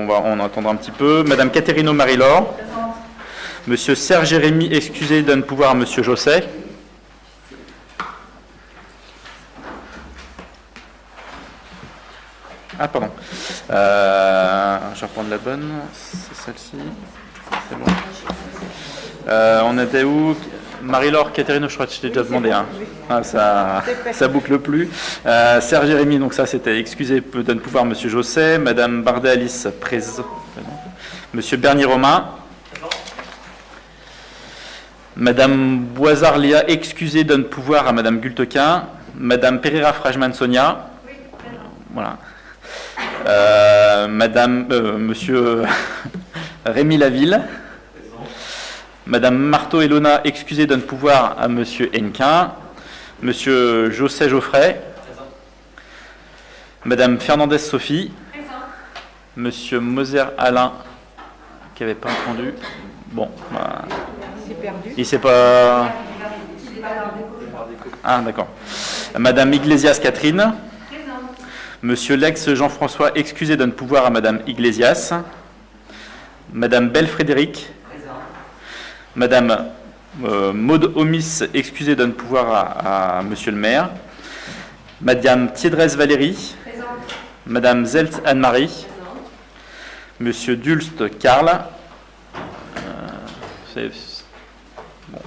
On attendra un petit peu. Madame Caterino Marie-Laure. Monsieur Serge Jérémy, excusé, donne pouvoir à Monsieur Josset. Ah, pardon. Je vais reprendre la bonne. C'est celle-ci. C'est bon. On était où? Marie-Laure Caterino, je crois que je t'ai déjà demandé. Hein. Ah, ça boucle plus. Serge Jérémy, donc ça c'était excusé, donne pouvoir Monsieur Josset. Madame Bardet Alice, présent. Monsieur Bernier Romain. Madame Boisard Léa, excusé, donne pouvoir à Madame Gultequin. Madame Pereira Frajman Sonia. Voilà. Monsieur Rémy Laville. Madame Marteau Elona, excusé, donne pouvoir à Monsieur Henquin. Monsieur Josset Geoffrey. Madame Fernandez Sophie. Monsieur Moser Alain, qui n'avait pas entendu. Bon, bah, il s'est pas. Ah, d'accord. Madame Iglesias Catherine. Monsieur Lex Jean-François, excusé, donne pouvoir à Madame Iglesias. Madame Belle Frédéric. Madame Maud Omis, excusé, donne pouvoir à Monsieur le maire. Madame Thiedresse Valérie. Madame Zelt Anne-Marie. Monsieur Dulst Karl. Bon.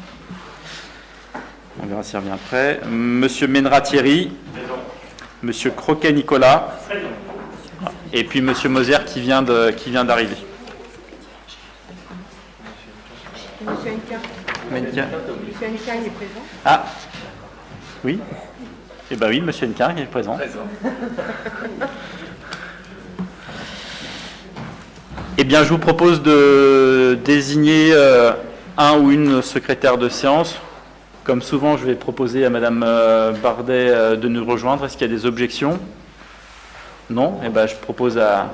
On verra s'il revient après. Monsieur Ménera Thierry. Monsieur Croquet Nicolas. Et puis Monsieur Moser qui vient d'arriver. Monsieur Henquin. Monsieur Henquin, il est présent. Ah, oui. Eh bien oui, Monsieur Henquin est présent. Eh bien, je vous propose de désigner un ou une secrétaire de séance. Comme souvent, je vais proposer à Madame Bardet de nous rejoindre. Est-ce qu'il y a des objections? Non? Eh bien, je propose à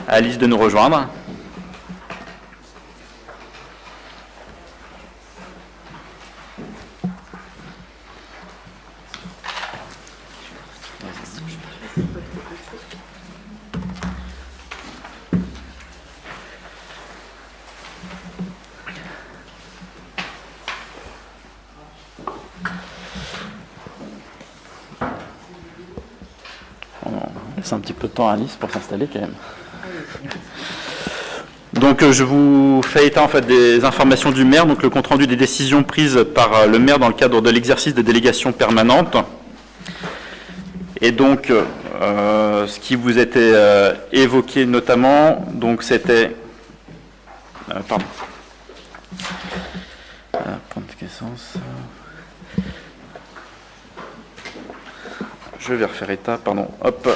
Alice de nous rejoindre. C'est un petit peu de temps à Alice pour s'installer quand même. Donc je vous fais état en fait des informations du maire, donc le compte-rendu des décisions prises par le maire dans le cadre de l'exercice des délégations permanentes. Et donc ce qui vous était évoqué notamment, donc c'était pardon. Je vais refaire état, pardon. Hop.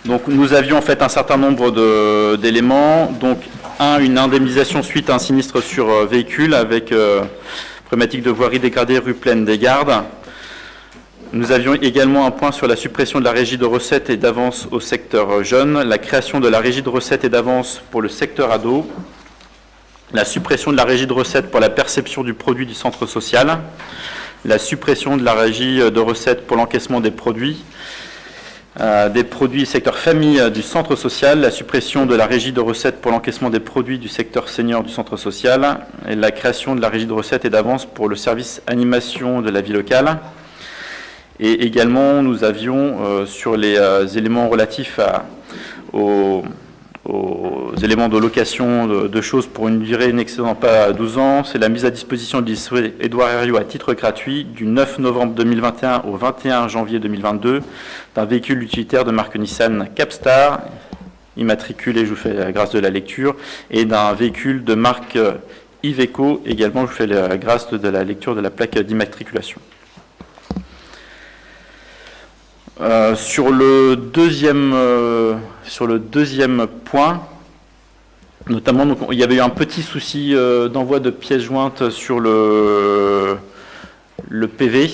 Donc nous avions en fait un certain nombre d'éléments. Donc une indemnisation suite à un sinistre sur véhicule avec problématique de voirie dégradée rue Pleine des Gardes. Nous avions également un point sur la suppression de la régie de recettes et d'avance au secteur jeune, la création de la régie de recettes et d'avance pour le secteur ado, la suppression de la régie de recettes pour la perception du produit du centre social, la suppression de la régie de recettes pour l'encaissement des produits secteur famille du centre social, la suppression de la régie de recettes pour l'encaissement des produits du secteur senior du centre social, et la création de la régie de recettes et d'avance pour le service animation de la vie locale. Et également, nous avions sur les éléments relatifs aux éléments de location de choses pour une durée n'excédant pas 12 ans, c'est la mise à disposition du lycée Édouard Herriot à titre gratuit du 9 novembre 2021 au 21 janvier 2022 d'un véhicule utilitaire de marque Nissan Capstar, immatriculé, je vous fais la grâce de la lecture, et d'un véhicule de marque Iveco, également je vous fais la grâce de la lecture de la plaque d'immatriculation. Sur le deuxième point, notamment, donc, il y avait eu un petit souci d'envoi de pièces jointes sur le PV,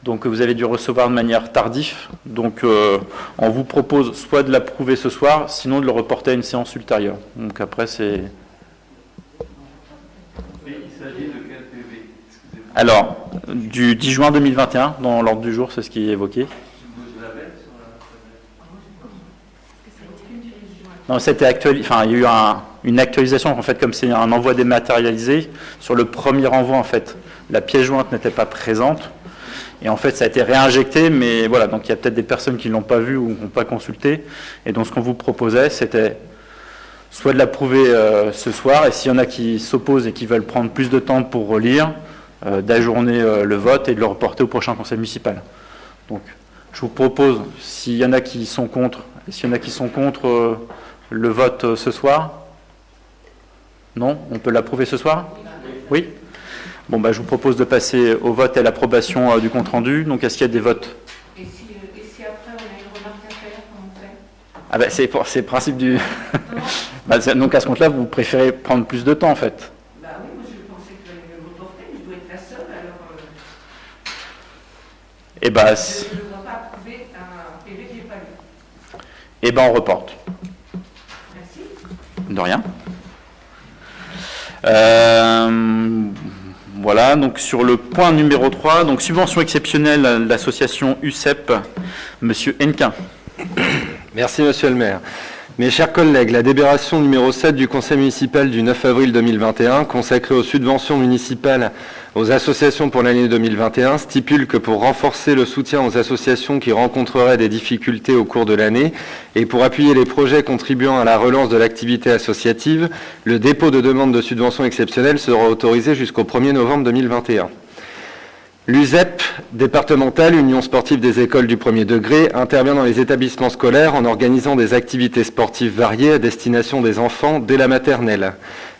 donc vous avez dû recevoir de manière tardive. Donc on vous propose soit de l'approuver ce soir, sinon de le reporter à une séance ultérieure. Donc après c'est... Il s'agit de quel PV? Alors, du 10 juin 2021, dans l'ordre du jour, c'est ce qui est évoqué. Non, c'était enfin, il y a eu une actualisation, en fait, comme c'est un envoi dématérialisé, sur le premier envoi, en fait, la pièce jointe n'était pas présente, et en fait, ça a été réinjecté, mais voilà, donc il y a peut-être des personnes qui ne l'ont pas vu ou n'ont pas consulté, et donc ce qu'on vous proposait, c'était soit de l'approuver ce soir, et s'il y en a qui s'opposent et qui veulent prendre plus de temps pour relire, d'ajourner le vote et de le reporter au prochain conseil municipal. Donc, je vous propose, s'il y en a qui sont contre, le vote ce soir. Non? On peut l'approuver ce soir? Oui? Bon, bah, je vous propose de passer au vote et à l'approbation du compte-rendu. Donc, est-ce qu'il y a des votes? Et si après on a une remarque à faire, comment on fait? Ah bah, c'est le principe du... bah, donc, à ce compte-là, vous préférez prendre plus de temps, en fait. Bah oui, moi je pensais que j'allais le reporter, mais je dois être la seule, alors Et bah, je ne dois pas approuver un PV que je n'ai pas lu. et ben, on reporte. Merci. De rien. Voilà, donc sur le point numéro 3, donc subvention exceptionnelle à l'association UCEP, Monsieur Henquin. Merci Monsieur le maire. Mes chers collègues, la délibération numéro 7 du conseil municipal du 9 avril 2021, consacrée aux subventions municipales aux associations pour l'année 2021, stipule que pour renforcer le soutien aux associations qui rencontreraient des difficultés au cours de l'année et pour appuyer les projets contribuant à la relance de l'activité associative, le dépôt de demande de subvention exceptionnelle sera autorisé jusqu'au 1er novembre 2021. L'USEP départementale, Union sportive des écoles du premier degré, intervient dans les établissements scolaires en organisant des activités sportives variées à destination des enfants dès la maternelle.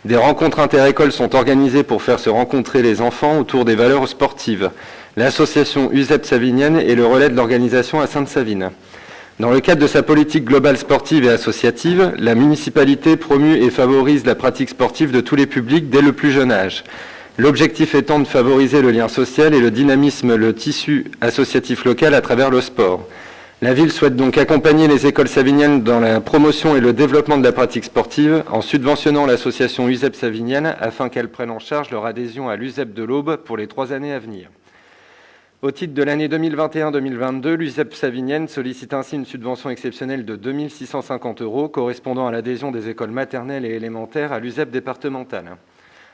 Des rencontres inter-écoles sont organisées pour faire se rencontrer les enfants autour des valeurs sportives. L'association USEP Savinienne est le relais de l'organisation à Sainte-Savine. Dans le cadre de sa politique globale sportive et associative, la municipalité promue et favorise la pratique sportive de tous les publics dès le plus jeune âge. L'objectif étant de favoriser le lien social et le dynamisme, le tissu associatif local à travers le sport. La ville souhaite donc accompagner les écoles saviniennes dans la promotion et le développement de la pratique sportive en subventionnant l'association USEP Savinienne afin qu'elle prenne en charge leur adhésion à l'USEP de l'Aube pour les 3 années à venir. Au titre de l'année 2021-2022, l'USEP Savinienne sollicite ainsi une subvention exceptionnelle de 2 650 € correspondant à l'adhésion des écoles maternelles et élémentaires à l'USEP départementale.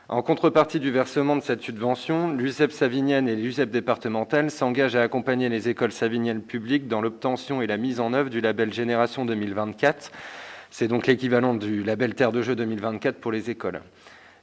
En contrepartie du versement de cette subvention, l'USEP Savinienne et l'USEP départementale s'engagent à accompagner les écoles saviniennes publiques dans l'obtention et la mise en œuvre du label Génération 2024. C'est donc l'équivalent du label Terre de Jeux 2024 pour les écoles.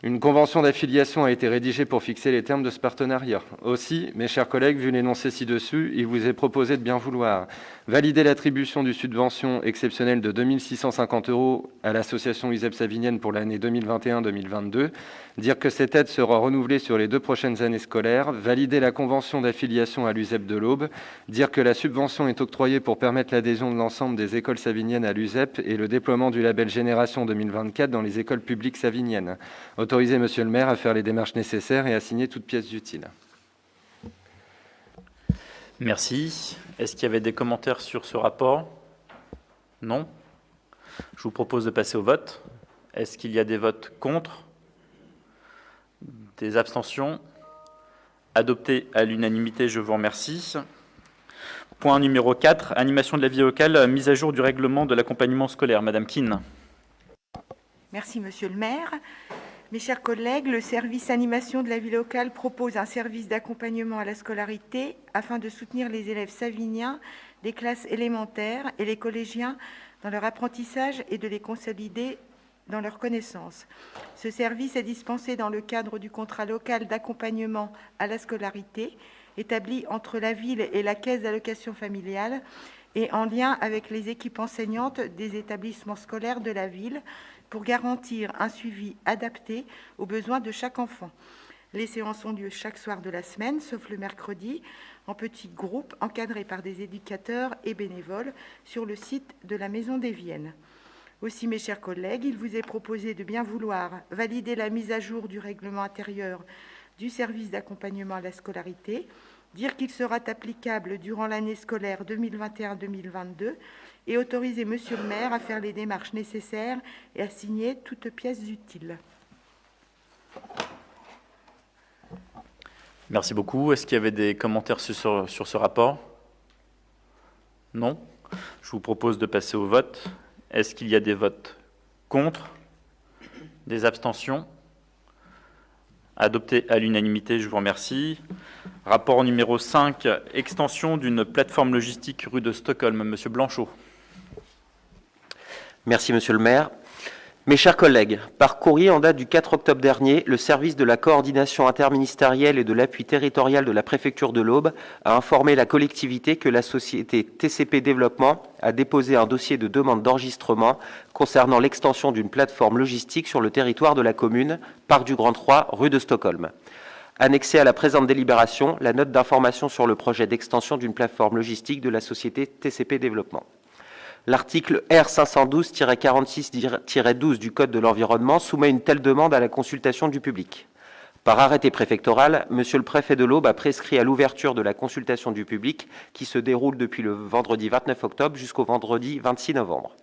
Une convention d'affiliation a été rédigée pour fixer les termes de ce partenariat. Aussi, mes chers collègues, vu l'énoncé ci-dessus, il vous est proposé de bien vouloir valider l'attribution du subvention exceptionnelle de 2 650 € à l'association USEP Savinienne pour l'année 2021-2022, dire que cette aide sera renouvelée sur les 2 prochaines années scolaires, valider la convention d'affiliation à l'USEP de l'Aube, dire que la subvention est octroyée pour permettre l'adhésion de l'ensemble des écoles saviniennes à l'USEP et le déploiement du label Génération 2024 dans les écoles publiques saviniennes. Autoriser Monsieur le maire à faire les démarches nécessaires et à signer toute pièce utile. Merci. Est-ce qu'il y avait des commentaires sur ce rapport? Non. Je vous propose de passer au vote. Est-ce qu'il y a des votes contre? Des abstentions? Adopté à l'unanimité, je vous remercie. Point numéro 4, animation de la vie locale, mise à jour du règlement de l'accompagnement scolaire. Madame Keane. Merci Monsieur le maire. Mes chers collègues, le service animation de la vie locale propose un service d'accompagnement à la scolarité afin de soutenir les élèves saviniens des classes élémentaires et les collégiens dans leur apprentissage et de les consolider dans leurs connaissances. Ce service est dispensé dans le cadre du contrat local d'accompagnement à la scolarité établi entre la ville et la caisse d'allocation familiale et en lien avec les équipes enseignantes des établissements scolaires de la ville pour garantir un suivi adapté aux besoins de chaque enfant. Les séances ont lieu chaque soir de la semaine, sauf le mercredi, en petits groupes encadrés par des éducateurs et bénévoles sur le site de la Maison des Viennes. Aussi, mes chers collègues, il vous est proposé de bien vouloir valider la mise à jour du règlement intérieur du service d'accompagnement à la scolarité, dire qu'il sera applicable durant l'année scolaire 2021-2022 et autoriser Monsieur le maire à faire les démarches nécessaires et à signer toutes pièces utiles. Merci beaucoup. Est-ce qu'il y avait des commentaires sur ce rapport? Non. Je vous propose de passer au vote. Est-ce qu'il y a des votes Contre? Des abstentions? Adopté à l'unanimité, je vous remercie. Rapport numéro 5, extension d'une plateforme logistique rue de Stockholm. Monsieur Blanchot. Merci, Monsieur le maire. Mes chers collègues, par courrier en date du 4 octobre dernier, le service de la coordination interministérielle et de l'appui territorial de la préfecture de l'Aube a informé la collectivité que la société TCP Développement a déposé un dossier de demande d'enregistrement concernant l'extension d'une plateforme logistique sur le territoire de la commune, Parc du Grand 3, rue de Stockholm. Annexée à la présente délibération, la note d'information sur le projet d'extension d'une plateforme logistique de la société TCP Développement. L'article R512-46-12 du Code de l'environnement soumet une telle demande à la consultation du public. Par arrêté préfectoral, Monsieur le préfet de l'Aube a prescrit à l'ouverture de la consultation du public qui se déroule depuis le vendredi 29 octobre jusqu'au vendredi 26 novembre.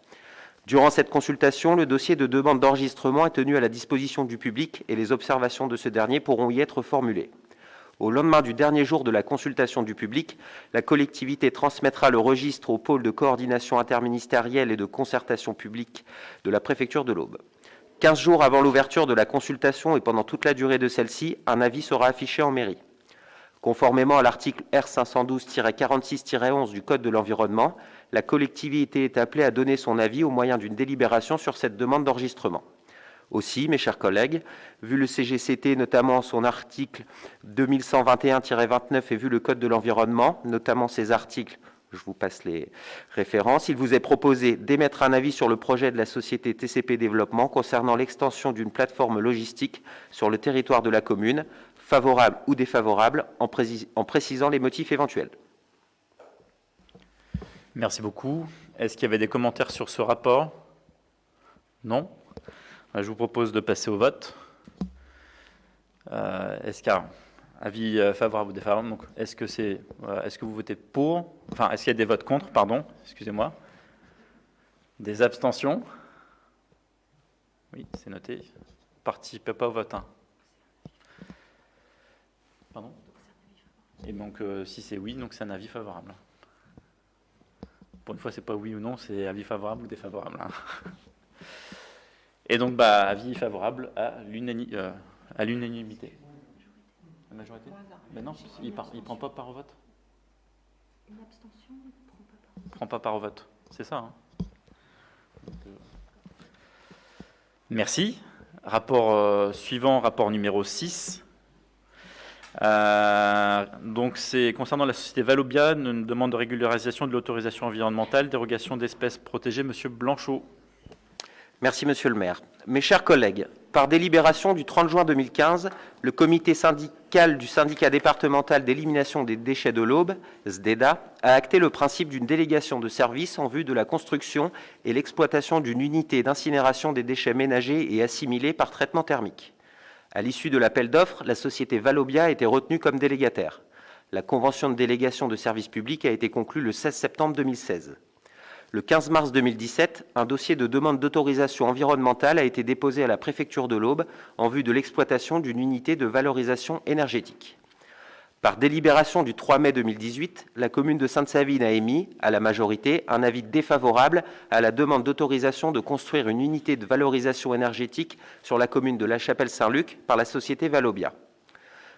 Durant cette consultation, le dossier de demande d'enregistrement est tenu à la disposition du public et les observations de ce dernier pourront y être formulées. Au lendemain du dernier jour de la consultation du public, la collectivité transmettra le registre au pôle de coordination interministérielle et de concertation publique de la préfecture de l'Aube. 15 jours avant l'ouverture de la consultation et pendant toute la durée de celle-ci, un avis sera affiché en mairie. Conformément à l'article R512-46-11 du Code de l'environnement, la collectivité est appelée à donner son avis au moyen d'une délibération sur cette demande d'enregistrement. Aussi, mes chers collègues, vu le CGCT, notamment son article 2121-29 et vu le Code de l'environnement, notamment ses articles, je vous passe les références, il vous est proposé d'émettre un avis sur le projet de la société TCP Développement concernant l'extension d'une plateforme logistique sur le territoire de la commune, favorable ou défavorable, en précisant les motifs éventuels. Merci beaucoup. Est-ce qu'il y avait des commentaires sur ce rapport? Non? Je vous propose de passer au vote. Est-ce qu'il y a avis favorable ou défavorable? Donc, est-ce que vous votez pour? Enfin, est-ce qu'il y a des votes contre? Pardon, excusez-moi. Des abstentions? Oui, c'est noté. Participez pas au vote. Hein. Pardon? Et donc, si c'est oui, donc c'est un avis favorable. Pour une fois, c'est pas oui ou non, c'est avis favorable ou défavorable. Hein. Et donc, avis favorable à l'unanimité. La majorité? Ben non, il ne prend pas part au vote. Une abstention, il ne prend pas part au vote. C'est ça. Hein. Donc, merci. Rapport suivant, rapport numéro 6. Donc, c'est concernant la société Valobia, une demande de régularisation de l'autorisation environnementale, dérogation d'espèces protégées. Monsieur Blanchot. Merci, Monsieur le maire. Mes chers collègues, par délibération du 30 juin 2015, le comité syndical du syndicat départemental d'élimination des déchets de l'Aube, SDEDA, a acté le principe d'une délégation de service en vue de la construction et l'exploitation d'une unité d'incinération des déchets ménagers et assimilés par traitement thermique. À l'issue de l'appel d'offres, la société Valobia a été retenue comme délégataire. La convention de délégation de service public a été conclue le 16 septembre 2016. Le 15 mars 2017, un dossier de demande d'autorisation environnementale a été déposé à la préfecture de l'Aube en vue de l'exploitation d'une unité de valorisation énergétique. Par délibération du 3 mai 2018, la commune de Sainte-Savine a émis, à la majorité, un avis défavorable à la demande d'autorisation de construire une unité de valorisation énergétique sur la commune de La Chapelle-Saint-Luc par la société Valobia.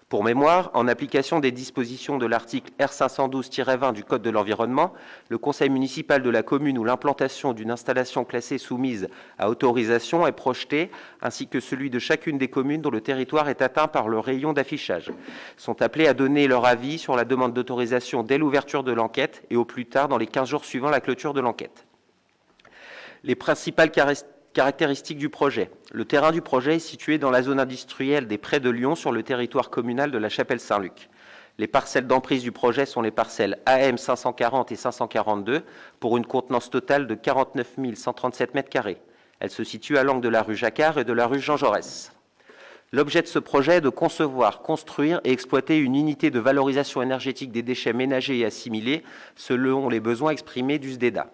Pour mémoire, en application des dispositions de l'article R512-20 du Code de l'environnement, le conseil municipal de la commune où l'implantation d'une installation classée soumise à autorisation est projetée, ainsi que celui de chacune des communes dont le territoire est atteint par le rayon d'affichage, sont appelés à donner leur avis sur la demande d'autorisation dès l'ouverture de l'enquête et au plus tard dans les 15 jours suivant la clôture de l'enquête. Les principales caractéristiques du projet. Le terrain du projet est situé dans la zone industrielle des Prés de Lyon sur le territoire communal de La Chapelle-Saint-Luc. Les parcelles d'emprise du projet sont les parcelles AM 540 et 542 pour une contenance totale de 49 137 m². Elles se situent à l'angle de la rue Jacquard et de la rue Jean Jaurès. L'objet de ce projet est de concevoir, construire et exploiter une unité de valorisation énergétique des déchets ménagers et assimilés selon les besoins exprimés du SDEDA.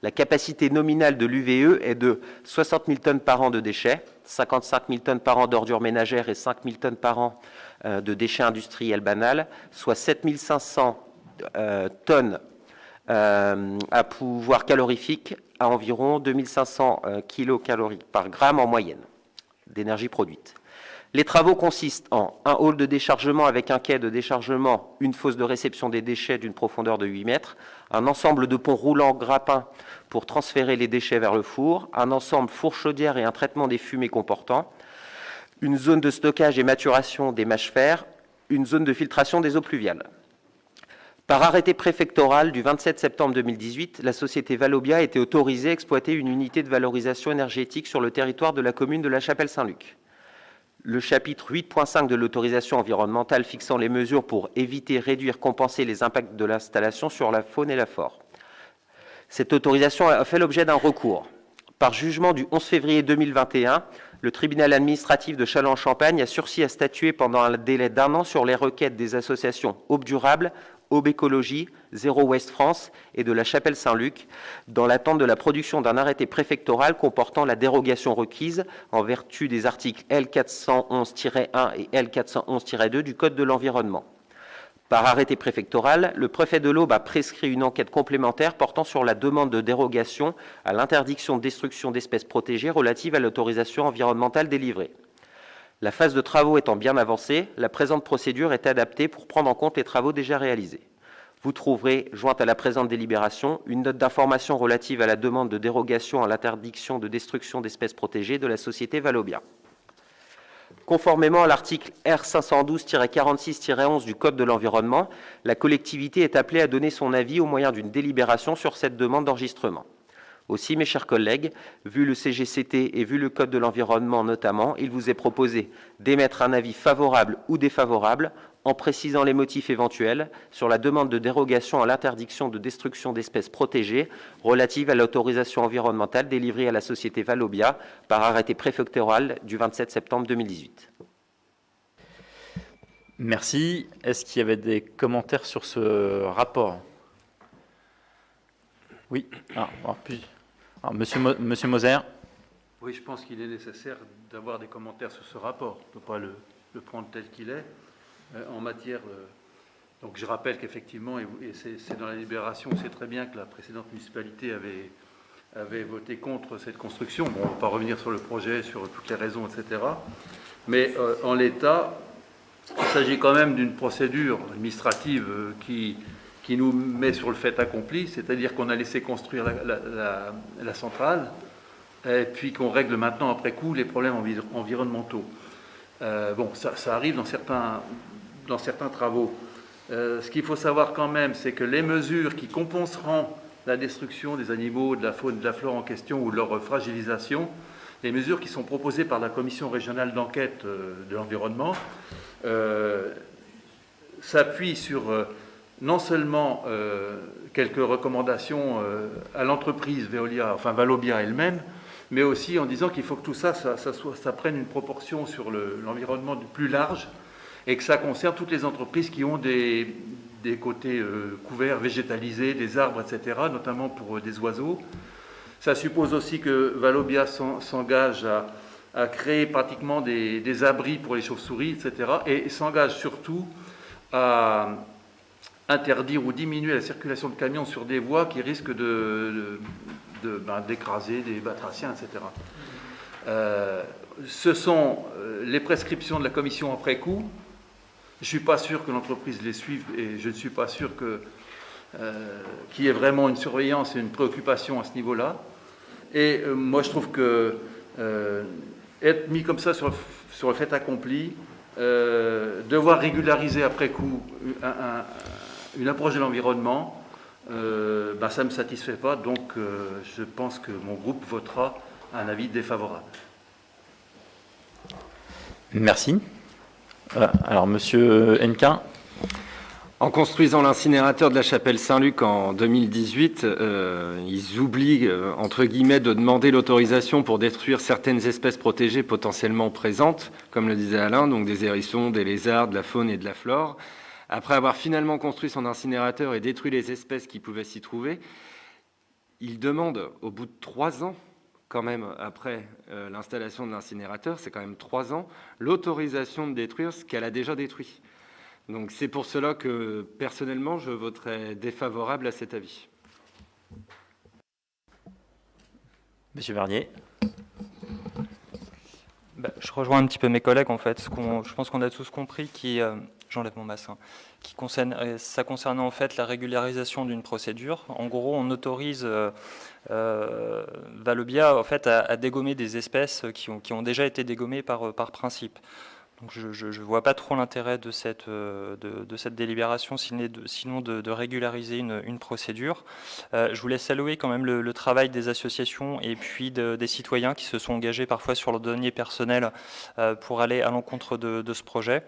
La capacité nominale de l'UVE est de 60 000 tonnes par an de déchets, 55 000 tonnes par an d'ordures ménagères et 5 000 tonnes par an de déchets industriels banals, soit 7 500 tonnes à pouvoir calorifique à environ 2500 kcal par gramme en moyenne d'énergie produite. Les travaux consistent en un hall de déchargement avec un quai de déchargement, une fosse de réception des déchets d'une profondeur de 8 mètres, un ensemble de ponts roulants grappins pour transférer les déchets vers le four, un ensemble four chaudière et un traitement des fumées comportant, une zone de stockage et maturation des mâches fer, une zone de filtration des eaux pluviales. Par arrêté préfectoral du 27 septembre 2018, la société Valobia a été autorisée à exploiter une unité de valorisation énergétique sur le territoire de la commune de La Chapelle-Saint-Luc. Le chapitre 8.5 de l'autorisation environnementale fixant les mesures pour éviter, réduire, compenser les impacts de l'installation sur la faune et la flore. Cette autorisation a fait l'objet d'un recours. Par jugement du 11 février 2021, le tribunal administratif de Châlons-en-Champagne a sursis à statuer pendant un délai d'1 an sur les requêtes des associations Aube Durable, Aube Écologie, Zéro Ouest France et de la Chapelle-Saint-Luc, dans l'attente de la production d'un arrêté préfectoral comportant la dérogation requise en vertu des articles L411-1 et L411-2 du Code de l'environnement. Par arrêté préfectoral, le préfet de l'Aube a prescrit une enquête complémentaire portant sur la demande de dérogation à l'interdiction de destruction d'espèces protégées relative à l'autorisation environnementale délivrée. La phase de travaux étant bien avancée, la présente procédure est adaptée pour prendre en compte les travaux déjà réalisés. Vous trouverez, jointe à la présente délibération, une note d'information relative à la demande de dérogation à l'interdiction de destruction d'espèces protégées de la société Valobia. Conformément à l'article R512-46-11 du Code de l'environnement, la collectivité est appelée à donner son avis au moyen d'une délibération sur cette demande d'enregistrement. Aussi, mes chers collègues, vu le CGCT et vu le Code de l'environnement notamment, il vous est proposé d'émettre un avis favorable ou défavorable en précisant les motifs éventuels sur la demande de dérogation à l'interdiction de destruction d'espèces protégées relative à l'autorisation environnementale délivrée à la société Valobia par arrêté préfectoral du 27 septembre 2018. Merci. Est-ce qu'il y avait des commentaires sur ce rapport? Oui. Monsieur Moser. Oui, je pense qu'il est nécessaire d'avoir des commentaires sur ce rapport. On ne peut pas le prendre tel qu'il est. En matière... donc je rappelle qu'effectivement, et c'est dans la délibération, c'est très bien que la précédente municipalité avait voté contre cette construction. Bon, on ne va pas revenir sur le projet, sur toutes les raisons, etc. Mais en l'état, il s'agit quand même d'une procédure administrative qui nous met sur le fait accompli, c'est-à-dire qu'on a laissé construire la centrale, et puis qu'on règle maintenant, après coup, les problèmes environnementaux. Bon, ça arrive dans certains travaux. Ce qu'il faut savoir quand même, c'est que les mesures qui compenseront la destruction des animaux, de la faune, de la flore en question, ou leur fragilisation, les mesures qui sont proposées par la commission régionale d'enquête de l'environnement, s'appuient sur... non seulement quelques recommandations à l'entreprise Valobia elle-même, mais aussi en disant qu'il faut que tout ça prenne une proportion sur l'environnement plus large et que ça concerne toutes les entreprises qui ont des côtés couverts, végétalisés, des arbres, etc., notamment pour des oiseaux. Ça suppose aussi que Valobia s'engage à créer pratiquement des abris pour les chauves-souris, etc., et s'engage surtout à interdire ou diminuer la circulation de camions sur des voies qui risquent d'écraser des batraciens, etc. Ce sont les prescriptions de la commission après coup. Je ne suis pas sûr que l'entreprise les suive et je ne suis pas sûr qu'il y ait vraiment une surveillance et une préoccupation à ce niveau-là. Et moi, je trouve que être mis comme ça sur le fait accompli, devoir régulariser après coup une approche de l'environnement, ça ne me satisfait pas, donc je pense que mon groupe votera un avis défavorable. Merci. Alors, Monsieur Hennequin. En construisant l'incinérateur de la Chapelle-Saint-Luc en 2018, ils oublient, entre guillemets, de demander l'autorisation pour détruire certaines espèces protégées potentiellement présentes, comme le disait Alain, donc des hérissons, des lézards, de la faune et de la flore. Après avoir finalement construit son incinérateur et détruit les espèces qui pouvaient s'y trouver, ils demandent, au bout de 3 ans, quand même, après l'installation de l'incinérateur, c'est quand même 3 ans, l'autorisation de détruire ce qu'elle a déjà détruit. Donc c'est pour cela que, personnellement, je voterai défavorable à cet avis. Monsieur Vernier. Je rejoins un petit peu mes collègues en fait. Je pense qu'on a tous compris j'enlève mon masque, ça concerne en fait la régularisation d'une procédure. En gros, on autorise Valobia en fait à dégommer des espèces qui ont déjà été dégommées par principe. Donc je ne vois pas trop l'intérêt de cette délibération, sinon de régulariser une procédure. Je voulais saluer quand même le travail des associations et puis des citoyens qui se sont engagés parfois sur leurs données personnelles pour aller à l'encontre de ce projet.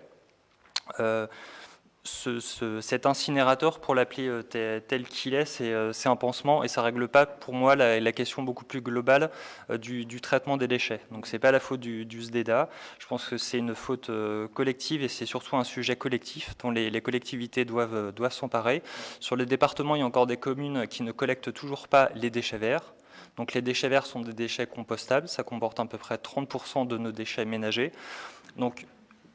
Cet incinérateur, pour l'appeler tel qu'il est, c'est un pansement et ça ne règle pas pour moi la question beaucoup plus globale du traitement des déchets. Donc ce n'est pas la faute du SDEDA, je pense que c'est une faute collective et c'est surtout un sujet collectif dont les collectivités doivent s'emparer. Sur les départements, il y a encore des communes qui ne collectent toujours pas les déchets verts. Donc les déchets verts sont des déchets compostables, ça comporte à peu près 30% de nos déchets ménagers. Donc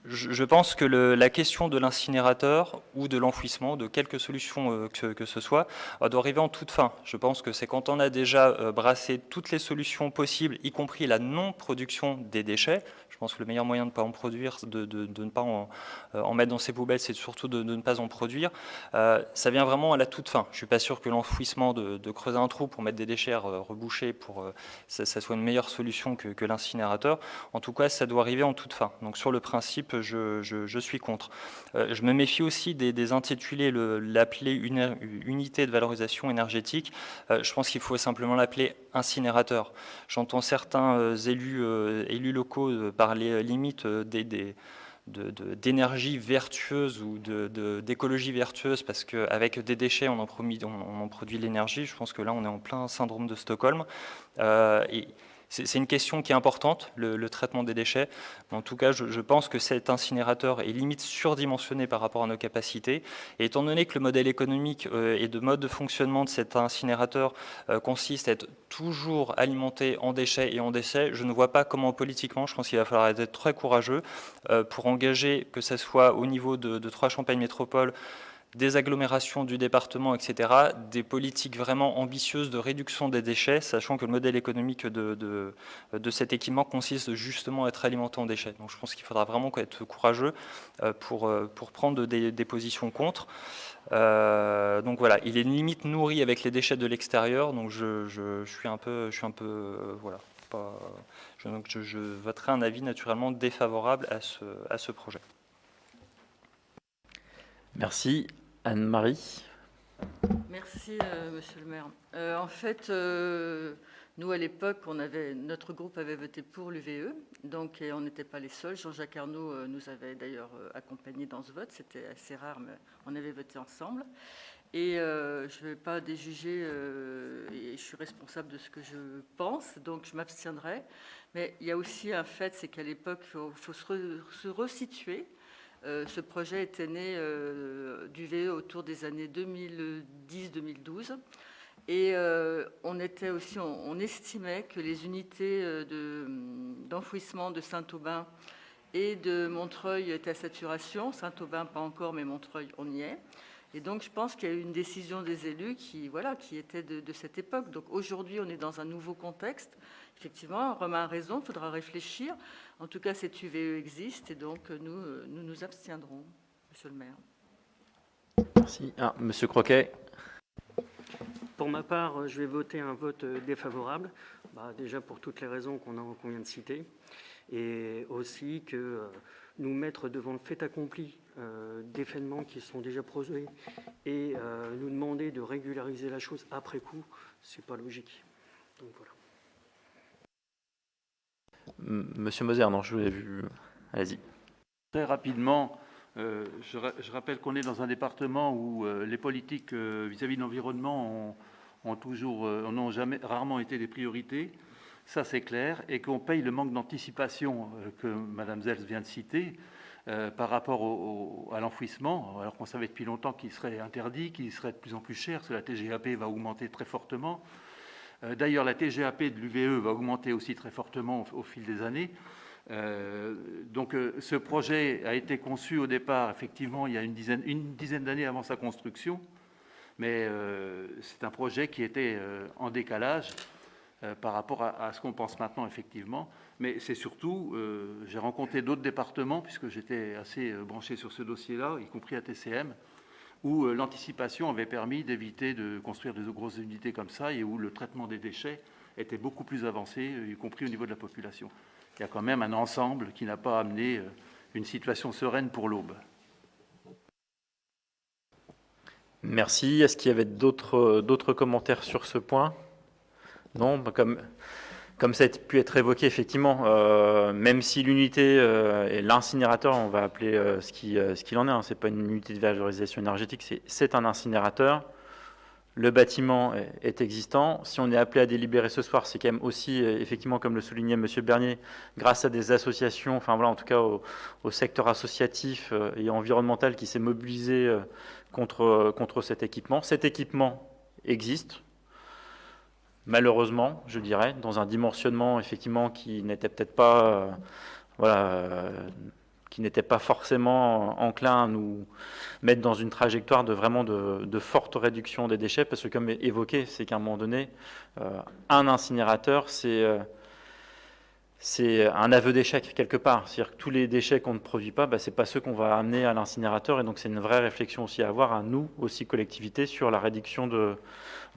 je pense que la question de l'incinérateur ou de l'enfouissement, de quelque solution que ce soit, doit arriver en toute fin. Je pense que c'est quand on a déjà brassé toutes les solutions possibles, y compris la non-production des déchets. Je pense que le meilleur moyen de ne pas en produire, de ne pas en mettre dans ses poubelles, c'est surtout de ne pas en produire. Ça vient vraiment à la toute fin. Je ne suis pas sûr que l'enfouissement, de creuser un trou pour mettre des déchets rebouchés, ça soit une meilleure solution que l'incinérateur. En tout cas, ça doit arriver en toute fin. Donc sur le principe, je suis contre. Je me méfie aussi des intitulés, l'appeler unité de valorisation énergétique. Je pense qu'il faut simplement l'appeler incinérateur. J'entends certains élus locaux parler limite d'énergie vertueuse ou d'écologie vertueuse parce qu'avec des déchets, on en produit de l'énergie. Je pense que là, on est en plein syndrome de Stockholm. Et c'est une question qui est importante, le traitement des déchets. En tout cas, je pense que cet incinérateur est limite surdimensionné par rapport à nos capacités. Et étant donné que le modèle économique et de mode de fonctionnement de cet incinérateur consiste à être toujours alimenté en déchets et en déchets, je ne vois pas comment politiquement, je pense qu'il va falloir être très courageux pour engager, que ce soit au niveau de Trois-Champagne Métropole, des agglomérations du département, etc., des politiques vraiment ambitieuses de réduction des déchets, sachant que le modèle économique de cet équipement consiste justement à être alimenté en déchets. Donc je pense qu'il faudra vraiment être courageux pour prendre des positions contre. Donc voilà, il est limite nourri avec les déchets de l'extérieur, donc je suis un peu voilà. Donc je voterai un avis naturellement défavorable à ce projet. Merci. Anne-Marie. Merci, monsieur le maire. En fait, nous, à l'époque, notre groupe avait voté pour l'UVE, donc et on n'était pas les seuls. Jean-Jacques Arnaud nous avait d'ailleurs accompagnés dans ce vote. C'était assez rare, mais on avait voté ensemble. Et je ne vais pas déjuger, et je suis responsable de ce que je pense, donc je m'abstiendrai. Mais il y a aussi un fait, c'est qu'à l'époque, il faut se resituer. Ce projet était né d'UVE autour des années 2010-2012. Et on estimait que les unités d'enfouissement de Saint-Aubin et de Montreuil étaient à saturation. Saint-Aubin, pas encore, mais Montreuil, on y est. Et donc, je pense qu'il y a eu une décision des élus qui était de cette époque. Donc, aujourd'hui, on est dans un nouveau contexte. Effectivement, Romain a raison, il faudra réfléchir. En tout cas, cette UVE existe et donc nous nous abstiendrons, monsieur le maire. Merci. Monsieur Croquet. Pour ma part, je vais voter un vote défavorable, déjà pour toutes les raisons qu'on vient de citer, et aussi que nous mettre devant le fait accompli d'événements qui sont déjà produits et nous demander de régulariser la chose après coup, c'est pas logique. Donc voilà. Monsieur Moser, non, je vous l'ai vu. Allez-y. Très rapidement, je rappelle qu'on est dans un département où les politiques vis-à-vis de l'environnement n'ont rarement été des priorités. Ça, c'est clair. Et qu'on paye le manque d'anticipation que Mme Zels vient de citer par rapport à l'enfouissement, alors qu'on savait depuis longtemps qu'il serait interdit, qu'il serait de plus en plus cher, parce que la TGAP va augmenter très fortement. D'ailleurs, la TGAP de l'UVE va augmenter aussi très fortement au fil des années. Donc, ce projet a été conçu au départ, effectivement, il y a une dizaine d'années avant sa construction, mais c'est un projet qui était en décalage. par rapport à ce qu'on pense maintenant, effectivement. Mais c'est surtout, j'ai rencontré d'autres départements, puisque j'étais assez branché sur ce dossier-là, y compris à TCM, où l'anticipation avait permis d'éviter de construire de grosses unités comme ça et où le traitement des déchets était beaucoup plus avancé, y compris au niveau de la population. Il y a quand même un ensemble qui n'a pas amené une situation sereine pour l'Aube. Merci. Est-ce qu'il y avait d'autres commentaires sur ce point? Non, comme ça a pu être évoqué, effectivement, même si l'unité est l'incinérateur, on va appeler ce qu'il en est, hein, ce n'est pas une unité de valorisation énergétique, c'est un incinérateur. Le bâtiment est existant. Si on est appelé à délibérer ce soir, c'est quand même aussi, effectivement, comme le soulignait M. Bernier, grâce à des associations, enfin voilà, en tout cas au secteur associatif et environnemental qui s'est mobilisé contre cet équipement. Cet équipement existe. Malheureusement, je dirais, dans un dimensionnement effectivement qui n'était peut-être pas, qui n'était pas forcément enclin à nous mettre dans une trajectoire de forte réduction des déchets, parce que comme évoqué, c'est qu'à un moment donné, un incinérateur, c'est un aveu d'échec quelque part. C'est-à-dire que tous les déchets qu'on ne produit pas, c'est pas ceux qu'on va amener à l'incinérateur, et donc c'est une vraie réflexion aussi à avoir à nous, aussi collectivité, sur la réduction de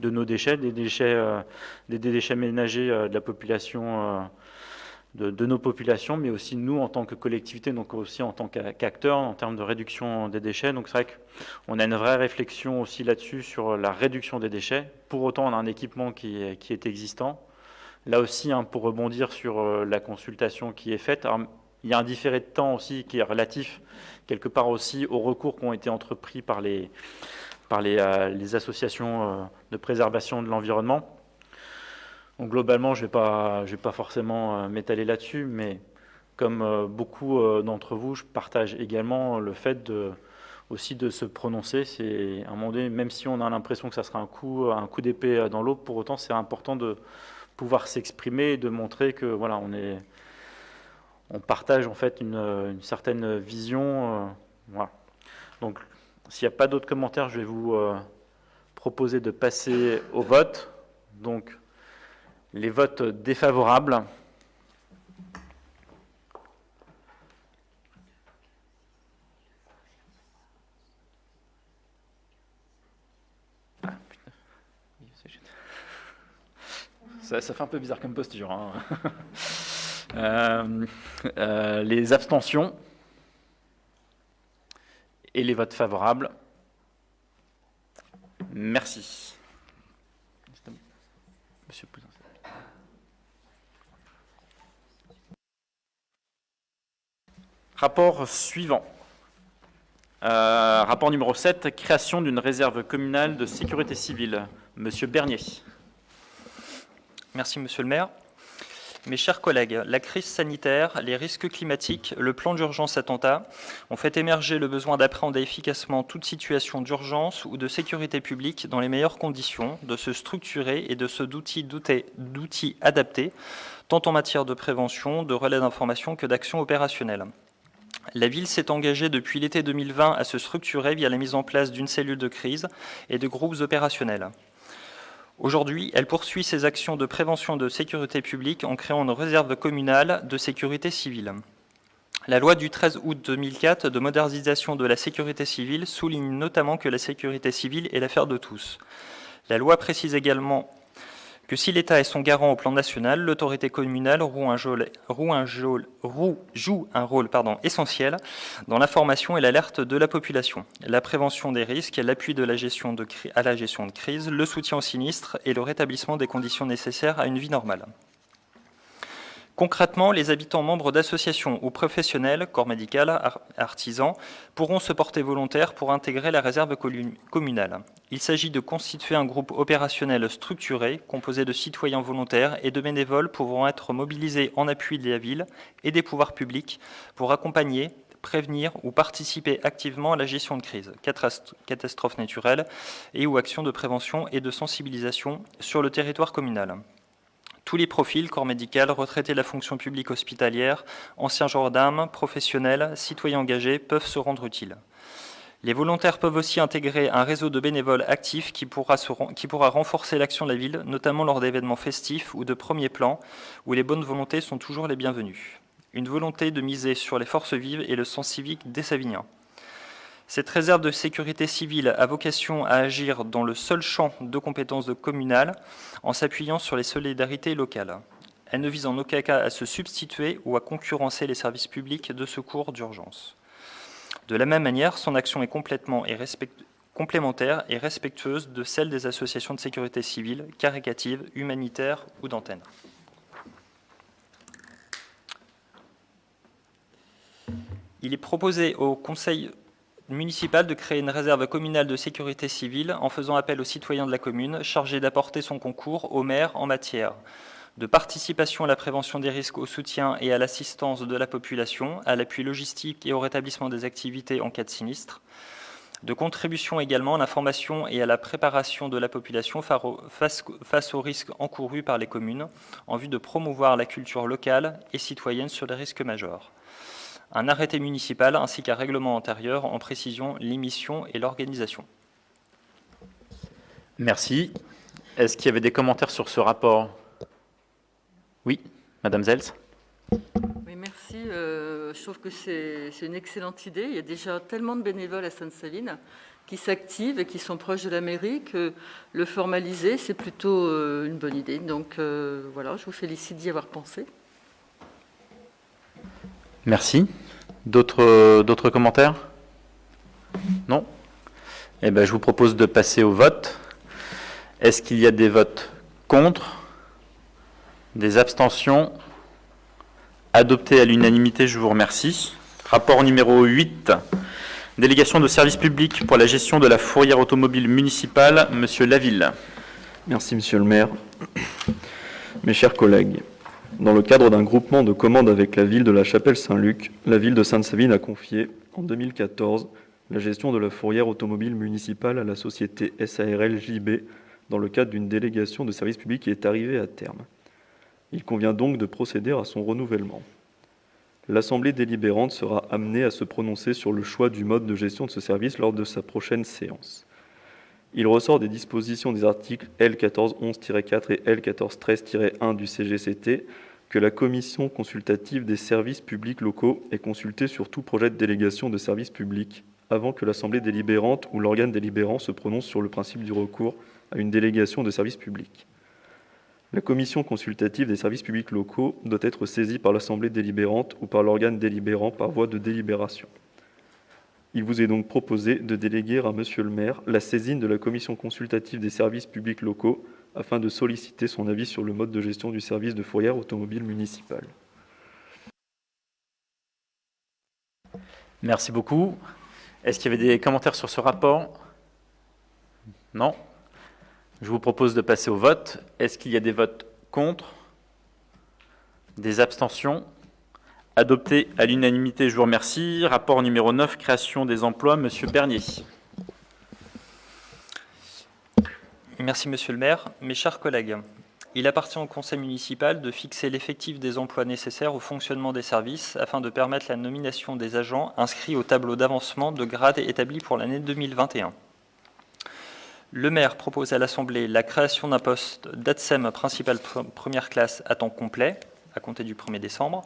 nos déchets, des déchets ménagers de la population, de nos populations, mais aussi nous en tant que collectivité, donc aussi en tant qu'acteurs en termes de réduction des déchets. Donc c'est vrai qu'on a une vraie réflexion aussi là-dessus sur la réduction des déchets. Pour autant, on a un équipement qui est existant. Là aussi, pour rebondir sur la consultation qui est faite, alors, il y a un différé de temps aussi qui est relatif quelque part aussi aux recours qui ont été entrepris par les associations de préservation de l'environnement. Donc globalement, je vais pas forcément m'étaler là-dessus, mais comme beaucoup d'entre vous, je partage également le fait aussi de se prononcer. C'est un moment donné, même si on a l'impression que ça sera un coup d'épée dans l'eau, pour autant c'est important de pouvoir s'exprimer et de montrer que voilà, on partage en fait une certaine vision. Voilà. Donc s'il n'y a pas d'autres commentaires, je vais vous proposer de passer au vote. Donc les votes défavorables. Ça fait un peu bizarre comme posture. Hein. Les abstentions et les votes favorables. Merci. Monsieur le Président. Rapport suivant. Rapport numéro 7, création d'une réserve communale de sécurité civile. Monsieur Bernier. Merci, Monsieur le maire. Mes chers collègues, la crise sanitaire, les risques climatiques, le plan d'urgence attentat ont fait émerger le besoin d'appréhender efficacement toute situation d'urgence ou de sécurité publique dans les meilleures conditions, de se structurer et de se d'outils adaptés, tant en matière de prévention, de relais d'information que d'action opérationnelle. La ville s'est engagée depuis l'été 2020 à se structurer via la mise en place d'une cellule de crise et de groupes opérationnels. Aujourd'hui, elle poursuit ses actions de prévention de sécurité publique en créant une réserve communale de sécurité civile. La loi du 13 août 2004 de modernisation de la sécurité civile souligne notamment que la sécurité civile est l'affaire de tous. La loi précise également que si l'État est son garant au plan national, l'autorité communale joue un rôle essentiel dans l'information et l'alerte de la population, la prévention des risques, l'appui à la gestion de crise, le soutien aux sinistres et le rétablissement des conditions nécessaires à une vie normale. Concrètement, les habitants membres d'associations ou professionnels, corps médical, artisans, pourront se porter volontaires pour intégrer la réserve communale. Il s'agit de constituer un groupe opérationnel structuré, composé de citoyens volontaires et de bénévoles pouvant être mobilisés en appui de la ville et des pouvoirs publics pour accompagner, prévenir ou participer activement à la gestion de crise, catastrophes naturelles et ou actions de prévention et de sensibilisation sur le territoire communal. Tous les profils, corps médical, retraités de la fonction publique hospitalière, anciens gendarmes, professionnels, citoyens engagés peuvent se rendre utiles. Les volontaires peuvent aussi intégrer un réseau de bénévoles actifs qui pourra renforcer l'action de la ville, notamment lors d'événements festifs ou de premier plan, où les bonnes volontés sont toujours les bienvenues. Une volonté de miser sur les forces vives et le sens civique des Saviniens. Cette réserve de sécurité civile a vocation à agir dans le seul champ de compétences communales en s'appuyant sur les solidarités locales. Elle ne vise en aucun cas à se substituer ou à concurrencer les services publics de secours d'urgence. De la même manière, son action est complémentaire et respectueuse de celle des associations de sécurité civile, caritatives, humanitaires ou d'antenne. Il est proposé au Conseil municipal de créer une réserve communale de sécurité civile en faisant appel aux citoyens de la commune chargés d'apporter son concours au maire en matière de participation à la prévention des risques, au soutien et à l'assistance de la population, à l'appui logistique et au rétablissement des activités en cas de sinistre, de contribution également à l'information et à la préparation de la population face aux risques encourus par les communes, en vue de promouvoir la culture locale et citoyenne sur les risques majeurs. Un arrêté municipal ainsi qu'un règlement antérieur en précisant les missions et l'organisation. Merci. Est-ce qu'il y avait des commentaires sur ce rapport? Oui, Madame Zels. Oui, merci. Je trouve que c'est une excellente idée. Il y a déjà tellement de bénévoles à Sainte-Savine qui s'activent et qui sont proches de la mairie que le formaliser, c'est plutôt une bonne idée. Donc voilà, je vous félicite d'y avoir pensé. Merci. D'autres commentaires? Non? Eh bien, je vous propose de passer au vote. Est-ce qu'il y a des votes contre? Des abstentions? Adopté à l'unanimité, je vous remercie. Rapport numéro 8, délégation de service public pour la gestion de la fourrière automobile municipale, Monsieur Laville. Merci, Monsieur le maire. Mes chers collègues, dans le cadre d'un groupement de commandes avec la ville de la Chapelle-Saint-Luc, la ville de Sainte-Savine a confié, en 2014, la gestion de la fourrière automobile municipale à la société SARL JB dans le cadre d'une délégation de service public qui est arrivée à terme. Il convient donc de procéder à son renouvellement. L'Assemblée délibérante sera amenée à se prononcer sur le choix du mode de gestion de ce service lors de sa prochaine séance. Il ressort des dispositions des articles L1411-4 et L1413-1 du CGCT que la commission consultative des services publics locaux est consultée sur tout projet de délégation de services publics avant que l'Assemblée délibérante ou l'organe délibérant se prononce sur le principe du recours à une délégation de services publics. La commission consultative des services publics locaux doit être saisie par l'Assemblée délibérante ou par l'organe délibérant par voie de délibération. Il vous est donc proposé de déléguer à Monsieur le maire la saisine de la commission consultative des services publics locaux afin de solliciter son avis sur le mode de gestion du service de fourrière automobile municipale. Merci beaucoup. Est-ce qu'il y avait des commentaires sur ce rapport? Non. Je vous propose de passer au vote. Est-ce qu'il y a des votes contre? Des abstentions? Adopté à l'unanimité, je vous remercie. Rapport numéro 9, création des emplois, Monsieur Bernier. Merci Monsieur le maire. Mes chers collègues, il appartient au conseil municipal de fixer l'effectif des emplois nécessaires au fonctionnement des services afin de permettre la nomination des agents inscrits au tableau d'avancement de grade établi pour l'année 2021. Le maire propose à l'Assemblée la création d'un poste d'ATSEM principal première classe à temps complet, à compter du 1er décembre,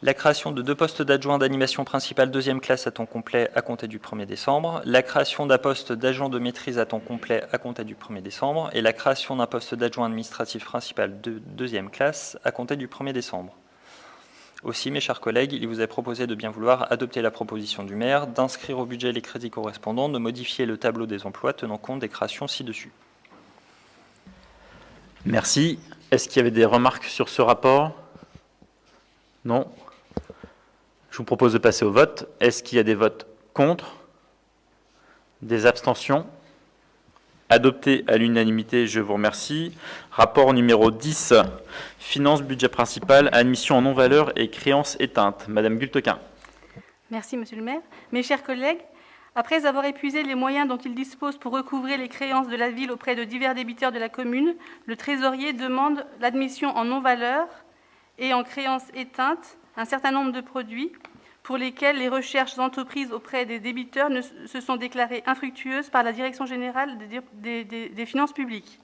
la création de 2 postes d'adjoint d'animation principale deuxième classe à temps complet à compter du 1er décembre, la création d'un poste d'agent de maîtrise à temps complet à compter du 1er décembre et la création d'un poste d'adjoint administratif principal de deuxième classe à compter du 1er décembre. Aussi, mes chers collègues, il vous est proposé de bien vouloir adopter la proposition du maire, d'inscrire au budget les crédits correspondants, de modifier le tableau des emplois tenant compte des créations ci-dessus. Merci. Est-ce qu'il y avait des remarques sur ce rapport? Non. Je vous propose de passer au vote. Est-ce qu'il y a des votes contre? Des abstentions? Adopté à l'unanimité, je vous remercie. Rapport numéro 10, finances, budget principal, admission en non-valeur et créances éteintes. Madame Gultequin. Merci, Monsieur le maire. Mes chers collègues, après avoir épuisé les moyens dont il dispose pour recouvrer les créances de la ville auprès de divers débiteurs de la commune, le trésorier demande l'admission en non-valeur et en créances éteintes un certain nombre de produits pour lesquelles les recherches entreprises auprès des débiteurs se sont déclarées infructueuses par la Direction générale des finances publiques.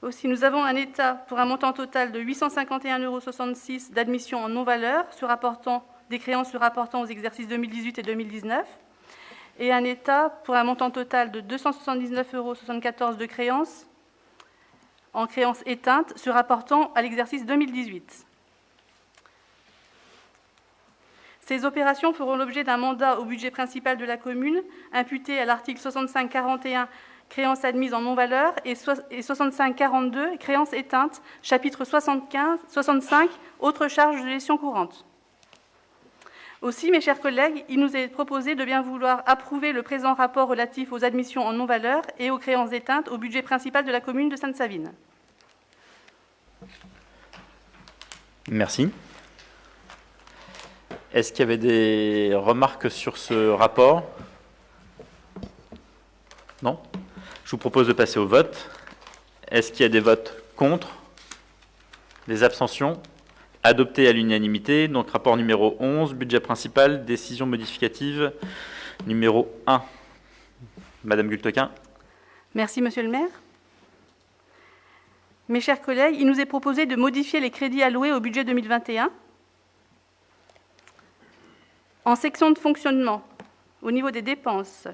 Aussi, nous avons un état pour un montant total de 851,66 € d'admission en non-valeur des créances se rapportant aux exercices 2018 et 2019, et un état pour un montant total de 279,74 € de créances en créances éteintes se rapportant à l'exercice 2018. Ces opérations feront l'objet d'un mandat au budget principal de la commune, imputé à l'article 65-41, créances admises en non-valeur, et 65-42, créances éteintes, chapitre 65, autres charges de gestion courante. Aussi, mes chers collègues, il nous est proposé de bien vouloir approuver le présent rapport relatif aux admissions en non-valeur et aux créances éteintes au budget principal de la commune de Sainte-Savine. Merci. Est-ce qu'il y avait des remarques sur ce rapport? Non? Je vous propose de passer au vote. Est-ce qu'il y a des votes contre? Des abstentions? Adopté à l'unanimité. Donc, rapport numéro 11, budget principal, décision modificative numéro 1. Madame Gultequin. Merci, Monsieur le maire. Mes chers collègues, il nous est proposé de modifier les crédits alloués au budget 2021. En section de fonctionnement, au niveau des dépenses,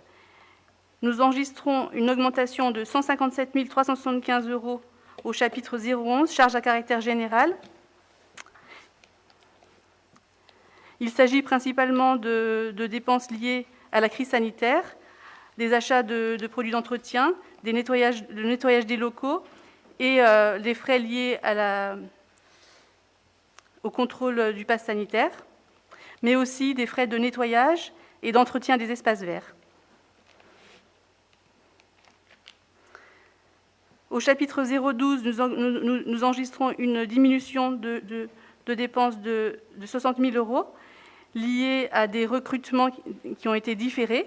nous enregistrons une augmentation de 157 375 € au chapitre 011, charges à caractère général. Il s'agit principalement de dépenses liées à la crise sanitaire, des achats de produits d'entretien, le nettoyage des locaux et les frais liés au contrôle du pass sanitaire, mais aussi des frais de nettoyage et d'entretien des espaces verts. Au chapitre 012, nous enregistrons une diminution de dépenses de 60 000 € liées à des recrutements qui ont été différés.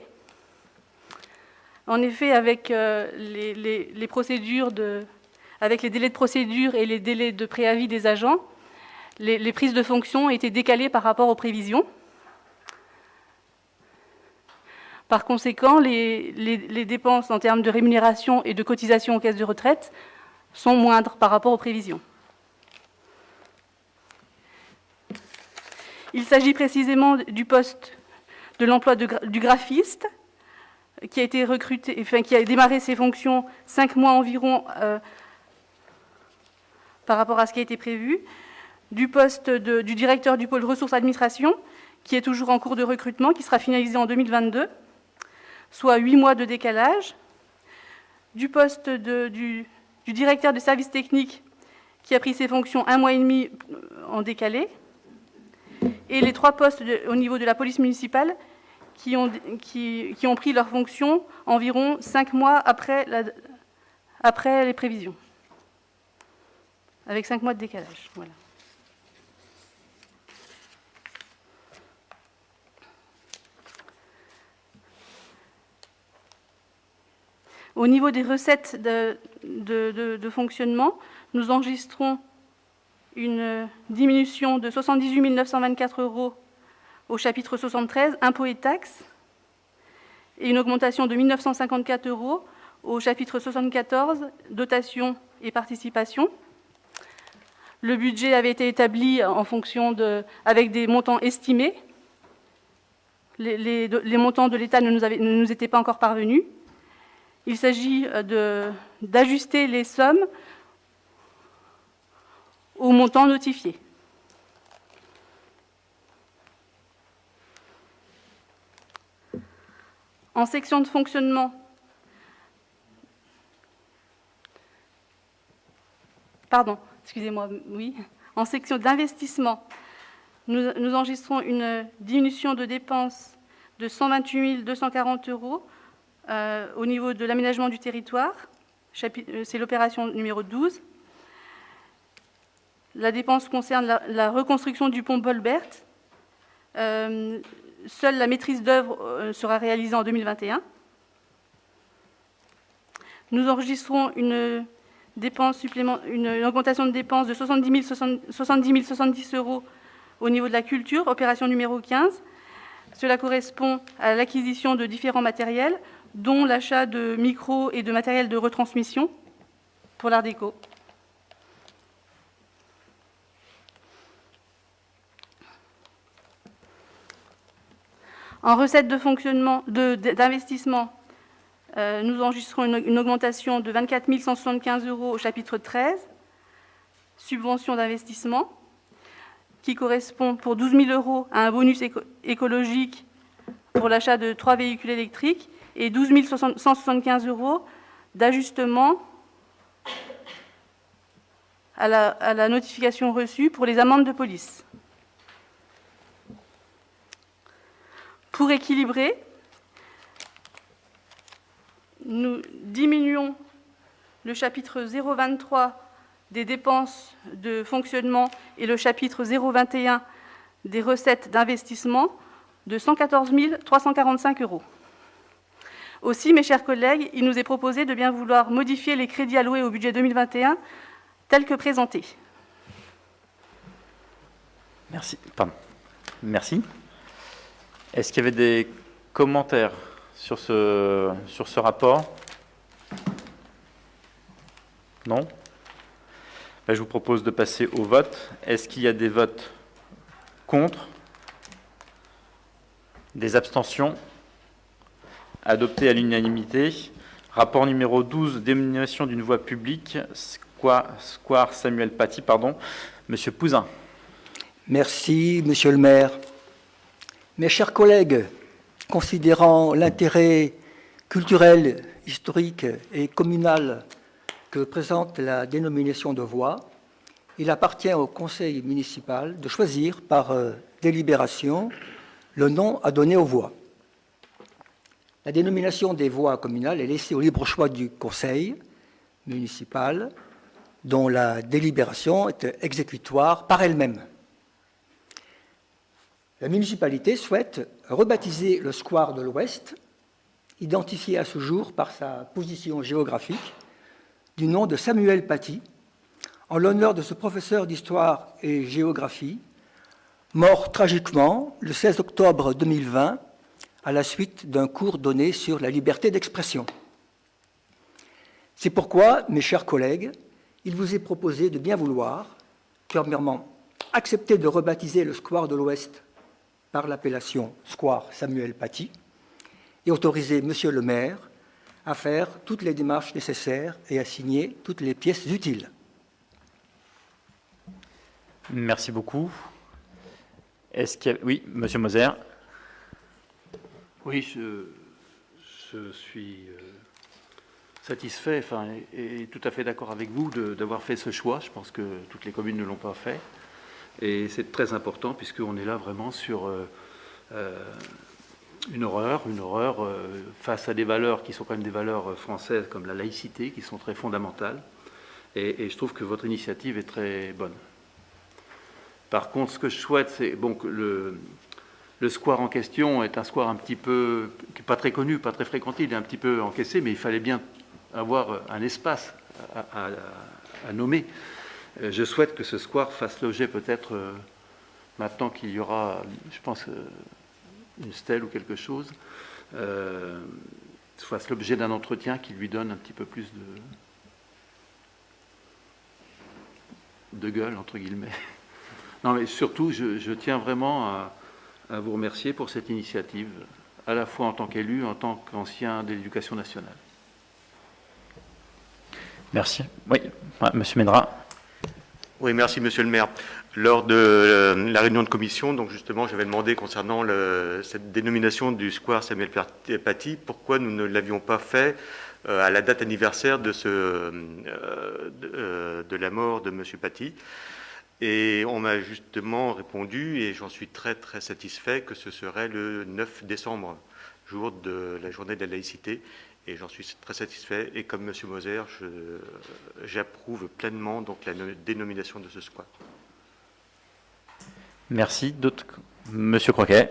En effet, avec les procédures avec les délais de procédure et les délais de préavis des agents, les prises de fonction ont été décalées par rapport aux prévisions. Par conséquent, les dépenses en termes de rémunération et de cotisation aux caisses de retraite sont moindres par rapport aux prévisions. Il s'agit précisément du poste de l'emploi du graphiste qui a été recruté, qui a démarré ses fonctions 5 mois environ par rapport à ce qui a été prévu, du poste du directeur du pôle ressources administration qui est toujours en cours de recrutement, qui sera finalisé en 2022, soit 8 mois de décalage, du poste du directeur de service technique qui a pris ses fonctions 1 mois et demi en décalé, et les 3 postes au niveau de la police municipale qui ont pris leurs fonctions environ 5 mois après les prévisions, avec 5 mois de décalage. Voilà. Au niveau des recettes de fonctionnement, nous enregistrons une diminution de 78 924 € au chapitre 73, impôts et taxes, et une augmentation de 1 954 € au chapitre 74, dotations et participations. Le budget avait été établi en fonction avec des montants estimés. Les montants de l'État ne nous étaient pas encore parvenus. Il s'agit d'ajuster les sommes au montant notifié. En section de fonctionnement, en section d'investissement, nous enregistrons une diminution de dépenses de 128 240 € au niveau de l'aménagement du territoire. C'est l'opération numéro 12. La dépense concerne la reconstruction du pont Bolbert. Seule la maîtrise d'œuvre sera réalisée en 2021. Nous enregistrons une augmentation de dépenses de 70 070 € Au niveau de la culture, opération numéro 15, cela correspond à l'acquisition de différents matériels, dont l'achat de micros et de matériel de retransmission pour l'art déco. En recettes de fonctionnement, d'investissement, nous enregistrons une augmentation de 24 175 € au chapitre 13, subvention d'investissement, qui correspond pour 12 000 € à un bonus écologique pour l'achat de 3 véhicules électriques et 12 175 € d'ajustement à la notification reçue pour les amendes de police. Pour équilibrer, nous diminuons le chapitre 023 des dépenses de fonctionnement et le chapitre 021 des recettes d'investissement de 114 345 €. Aussi, mes chers collègues, il nous est proposé de bien vouloir modifier les crédits alloués au budget 2021 tels que présentés. Merci. Pardon. Merci. Est-ce qu'il y avait des commentaires sur ce rapport? Non? Je vous propose de passer au vote. Est-ce qu'il y a des votes contre? Des abstentions? Adopté à l'unanimité. Rapport numéro 12, dénomination d'une voie publique, Square Samuel Paty, Monsieur Pouzin. Merci, Monsieur le maire. Mes chers collègues, considérant l'intérêt culturel, historique et communal que présente la dénomination de voie, il appartient au conseil municipal de choisir par délibération le nom à donner aux voies. La dénomination des voies communales est laissée au libre choix du conseil municipal, dont la délibération est exécutoire par elle-même. La municipalité souhaite rebaptiser le square de l'Ouest, identifié à ce jour par sa position géographique, du nom de Samuel Paty, en l'honneur de ce professeur d'histoire et géographie, mort tragiquement le 16 octobre 2020 à la suite d'un cours donné sur la liberté d'expression. C'est pourquoi, mes chers collègues, il vous est proposé de bien vouloir, premièrement, accepter de rebaptiser le square de l'Ouest par l'appellation Square Samuel Paty et autoriser Monsieur le maire à faire toutes les démarches nécessaires et à signer toutes les pièces utiles. Merci beaucoup. Est-ce qu'il y a... Oui, Monsieur Moser. Oui, je suis satisfait et tout à fait d'accord avec vous d'avoir fait ce choix. Je pense que toutes les communes ne l'ont pas fait. Et c'est très important puisqu'on est là vraiment sur une horreur face à des valeurs qui sont quand même des valeurs françaises comme la laïcité, qui sont très fondamentales. Et je trouve que votre initiative est très bonne. Par contre, ce que je souhaite, c'est que le square en question est un square un petit peu, pas très connu, pas très fréquenté, il est un petit peu encaissé, mais il fallait bien avoir un espace à nommer. Je souhaite que ce square fasse l'objet peut-être, maintenant qu'il y aura, je pense, une stèle ou quelque chose, fasse l'objet d'un entretien qui lui donne un petit peu plus de gueule, entre guillemets. Non, mais surtout, je tiens vraiment à vous remercier pour cette initiative, à la fois en tant qu'élu, en tant qu'ancien de l'Éducation nationale. Merci. Oui, Monsieur Médra. Oui, merci Monsieur le maire. Lors de la réunion de commission, donc justement, j'avais demandé concernant cette dénomination du square Samuel Paty, pourquoi nous ne l'avions pas fait à la date anniversaire de la mort de Monsieur Paty. Et on m'a justement répondu, et j'en suis très très satisfait, que ce serait le 9 décembre, jour de la journée de la laïcité. Et j'en suis très satisfait. Et comme M. Moser, j'approuve pleinement donc la dénomination de ce square. Merci. D'autres? Monsieur Croquet.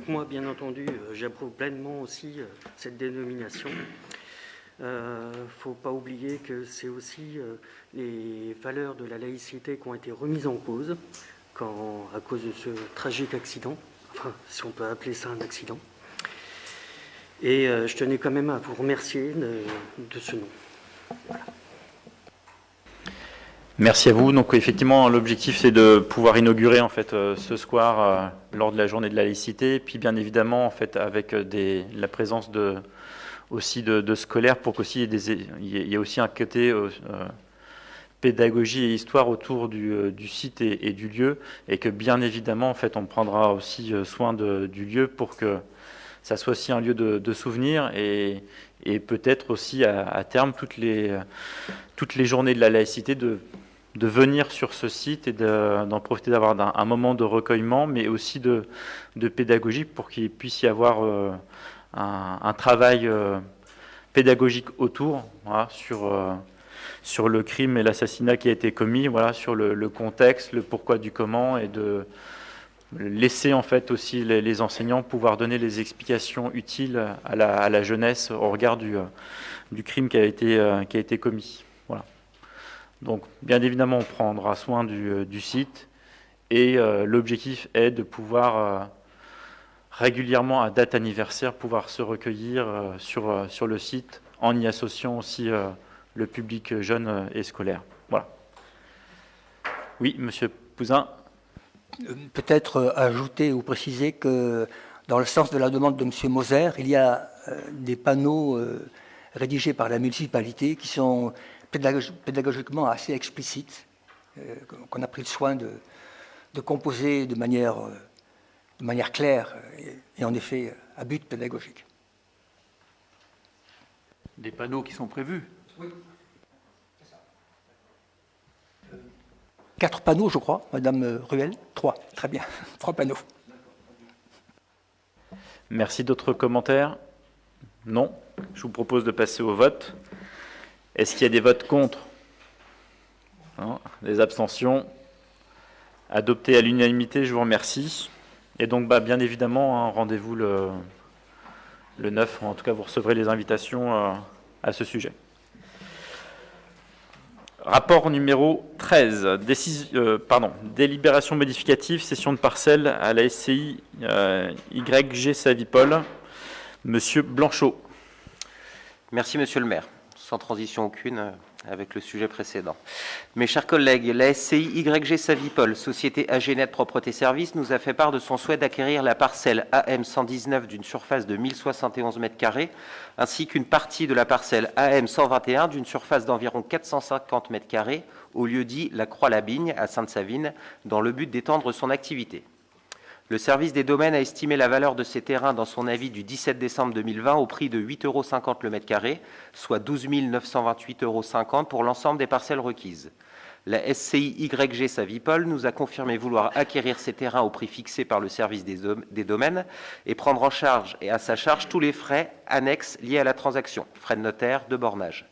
Moi, bien entendu, j'approuve pleinement aussi cette dénomination. Il ne faut pas oublier que c'est aussi les valeurs de la laïcité qui ont été remises en cause à cause de ce tragique accident, enfin, si on peut appeler ça un accident. Et je tenais quand même à vous remercier de ce nom. Voilà. Merci à vous. Donc effectivement, l'objectif c'est de pouvoir inaugurer en fait ce square lors de la journée de la laïcité, puis bien évidemment en fait avec la présence aussi de scolaires pour qu'aussi il y ait aussi un côté pédagogie et histoire autour du site et du lieu, et que bien évidemment en fait on prendra aussi soin du lieu pour que ça soit aussi un lieu de souvenir et peut-être aussi à terme toutes les journées de la laïcité de venir sur ce site et d'en profiter, d'avoir un moment de recueillement, mais aussi de pédagogie pour qu'il puisse y avoir un travail pédagogique autour, voilà, sur le crime et l'assassinat qui a été commis, voilà, sur le contexte, le pourquoi du comment, et de laisser en fait aussi les enseignants pouvoir donner les explications utiles à la jeunesse au regard du crime qui a été commis. Voilà. Donc bien évidemment on prendra soin du site, et l'objectif est de pouvoir régulièrement à date anniversaire pouvoir se recueillir sur le site en y associant aussi le public jeune et scolaire. Voilà. Oui, Monsieur Pouzin. Peut-être ajouter ou préciser que dans le sens de la demande de M. Moser, il y a des panneaux rédigés par la municipalité qui sont pédagogiquement assez explicites, qu'on a pris le soin de composer de manière claire et en effet à but pédagogique. Des panneaux qui sont prévus. Oui. 4 panneaux, je crois, Madame Ruel. 3, très bien. 3 panneaux. Merci. D'autres commentaires? Non. Je vous propose de passer au vote. Est-ce qu'il y a des votes contre? Non. Des abstentions? Adopté à l'unanimité, je vous remercie. Et donc, bien évidemment, rendez-vous le 9, en tout cas, vous recevrez les invitations à ce sujet. Rapport numéro 13, délibération modificative, cession de parcelle à la SCI YG Savipol. Monsieur Blanchot. Merci, Monsieur le maire. Sans transition aucune avec le sujet précédent. Mes chers collègues, la SCI YG Savipol, Société AG Propreté Service, nous a fait part de son souhait d'acquérir la parcelle AM 119 d'une surface de 1071 m², ainsi qu'une partie de la parcelle AM 121 d'une surface d'environ 450 m², au lieu dit la Croix-Labigne à Sainte-Savine, dans le but d'étendre son activité. Le service des domaines a estimé la valeur de ces terrains dans son avis du 17 décembre 2020 au prix de 8,50 € le m², soit 12 928,50 € pour l'ensemble des parcelles requises. La SCI YG Savipol nous a confirmé vouloir acquérir ces terrains au prix fixé par le service des domaines et prendre en charge et à sa charge tous les frais annexes liés à la transaction, frais de notaire, de bornage.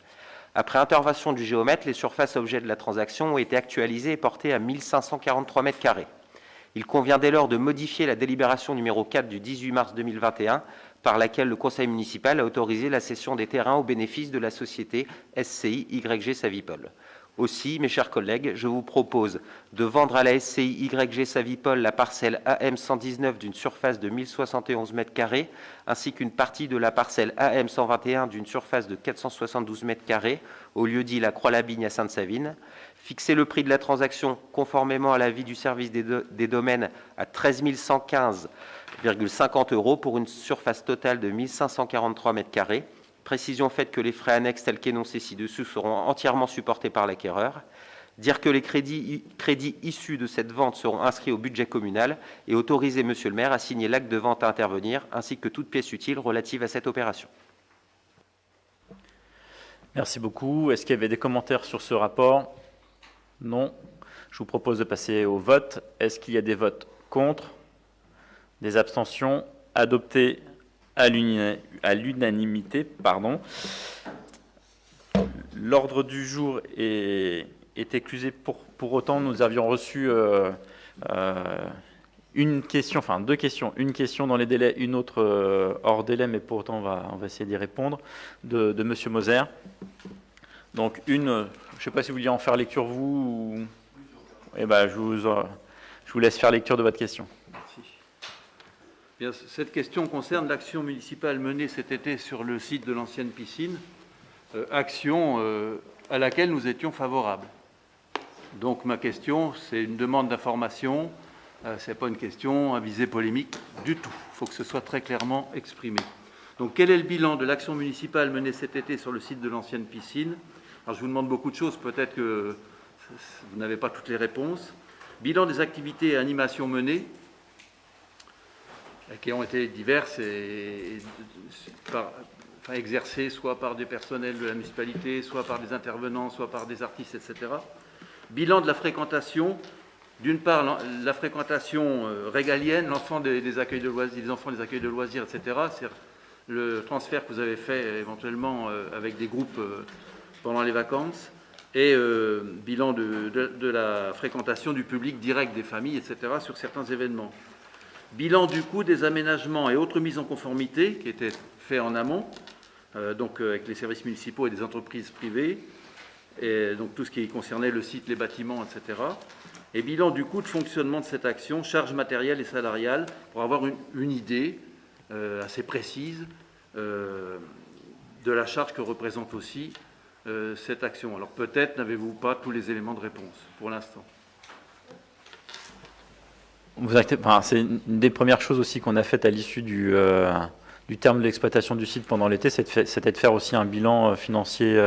Après intervention du géomètre, les surfaces objets de la transaction ont été actualisées et portées à 1543 m². Il convient dès lors de modifier la délibération numéro 4 du 18 mars 2021 par laquelle le conseil municipal a autorisé la cession des terrains au bénéfice de la société SCI YG Savipol. Aussi, mes chers collègues, je vous propose de vendre à la SCI YG Savipol la parcelle AM 119 d'une surface de 1071 m², ainsi qu'une partie de la parcelle AM 121 d'une surface de 472 m², au lieu dit la Croix-Labigne à Sainte-Savine. Fixer le prix de la transaction conformément à l'avis du service des domaines à 13 115,50 € pour une surface totale de 1543 m². Précision faite que les frais annexes tels qu'énoncés ci-dessous seront entièrement supportés par l'acquéreur. Dire que les crédits issus de cette vente seront inscrits au budget communal et autoriser Monsieur le maire à signer l'acte de vente à intervenir, ainsi que toute pièce utile relative à cette opération. Merci beaucoup. Est-ce qu'il y avait des commentaires sur ce rapport? Non. Je vous propose de passer au vote. Est-ce qu'il y a des votes contre? Des abstentions? Adopté à l'unanimité. L'ordre du jour est éclusé. Pour autant, nous avions reçu deux questions. Une question dans les délais, une autre hors délai, mais pour autant, on va essayer d'y répondre, de M. Moser. Donc, je ne sais pas si vous vouliez en faire lecture, vous. Ou... Eh ben, je Je vous laisse faire lecture de votre question. Merci. Bien, cette question concerne l'action municipale menée cet été sur le site de l'ancienne piscine, action à laquelle nous étions favorables. Donc ma question, c'est une demande d'information, ce n'est pas une question à visée polémique du tout. Il faut que ce soit très clairement exprimé. Donc quel est le bilan de l'action municipale menée cet été sur le site de l'ancienne piscine? Alors je vous demande beaucoup de choses, peut-être que vous n'avez pas toutes les réponses. Bilan des activités et animations menées, qui ont été diverses et exercées soit par des personnels de la municipalité, soit par des intervenants, soit par des artistes, etc. Bilan de la fréquentation, d'une part la fréquentation régalienne, l'enfant des accueils de loisirs, les enfants des accueils de loisirs, etc. C'est le transfert que vous avez fait éventuellement avec des groupes pendant les vacances, et bilan de la fréquentation du public direct des familles, etc. sur certains événements. Bilan du coût des aménagements et autres mises en conformité qui étaient faits en amont, donc avec les services municipaux et des entreprises privées, et donc tout ce qui concernait le site, les bâtiments, etc. Et bilan du coût de fonctionnement de cette action, charges matérielles et salariales, pour avoir une idée assez précise de la charge que représente aussi cette action. Alors peut-être n'avez-vous pas tous les éléments de réponse pour l'instant. C'est une des premières choses aussi qu'on a faites à l'issue du terme de l'exploitation du site pendant l'été, c'était de faire aussi un bilan financier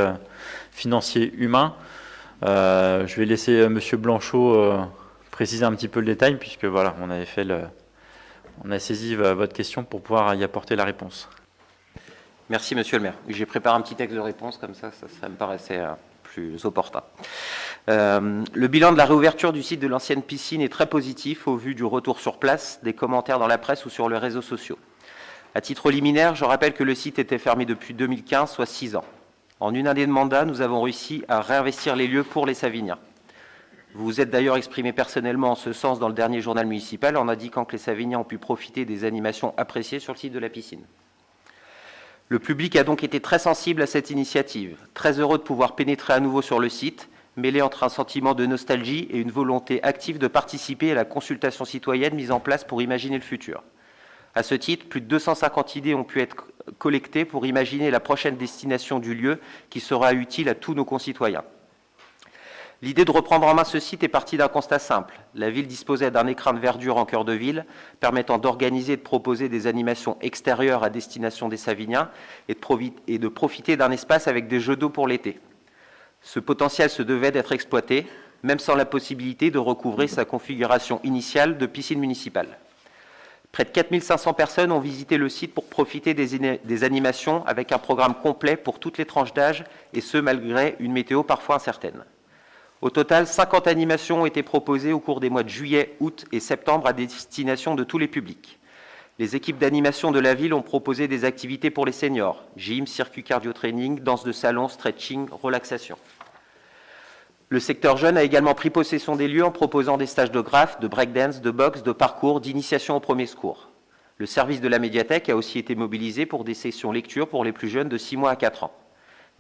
humain. Je vais laisser M. Blanchot préciser un petit peu le détail, puisque voilà, on a saisi votre question pour pouvoir y apporter la réponse. Merci, Monsieur le maire. J'ai préparé un petit texte de réponse, comme ça me paraissait plus opportun. Le bilan de la réouverture du site de l'ancienne piscine est très positif au vu du retour sur place, des commentaires dans la presse ou sur les réseaux sociaux. À titre liminaire, je rappelle que le site était fermé depuis 2015, soit 6 ans. En une année de mandat, nous avons réussi à réinvestir les lieux pour les Saviniens. Vous vous êtes d'ailleurs exprimé personnellement en ce sens dans le dernier journal municipal en indiquant que les Saviniens ont pu profiter des animations appréciées sur le site de la piscine. Le public a donc été très sensible à cette initiative, très heureux de pouvoir pénétrer à nouveau sur le site, mêlé entre un sentiment de nostalgie et une volonté active de participer à la consultation citoyenne mise en place pour imaginer le futur. À ce titre, plus de 250 idées ont pu être collectées pour imaginer la prochaine destination du lieu qui sera utile à tous nos concitoyens. L'idée de reprendre en main ce site est partie d'un constat simple. La ville disposait d'un écrin de verdure en cœur de ville, permettant d'organiser et de proposer des animations extérieures à destination des Saviniens et de profiter d'un espace avec des jeux d'eau pour l'été. Ce potentiel se devait d'être exploité, même sans la possibilité de recouvrer sa configuration initiale de piscine municipale. Près de 4500 personnes ont visité le site pour profiter des animations avec un programme complet pour toutes les tranches d'âge, et ce malgré une météo parfois incertaine. Au total, 50 animations ont été proposées au cours des mois de juillet, août et septembre à destination de tous les publics. Les équipes d'animation de la ville ont proposé des activités pour les seniors, gym, circuit cardio-training, danse de salon, stretching, relaxation. Le secteur jeune a également pris possession des lieux en proposant des stages de graphe, de breakdance, de boxe, de parcours, d'initiation aux premiers secours. Le service de la médiathèque a aussi été mobilisé pour des sessions lecture pour les plus jeunes de 6 mois à 4 ans.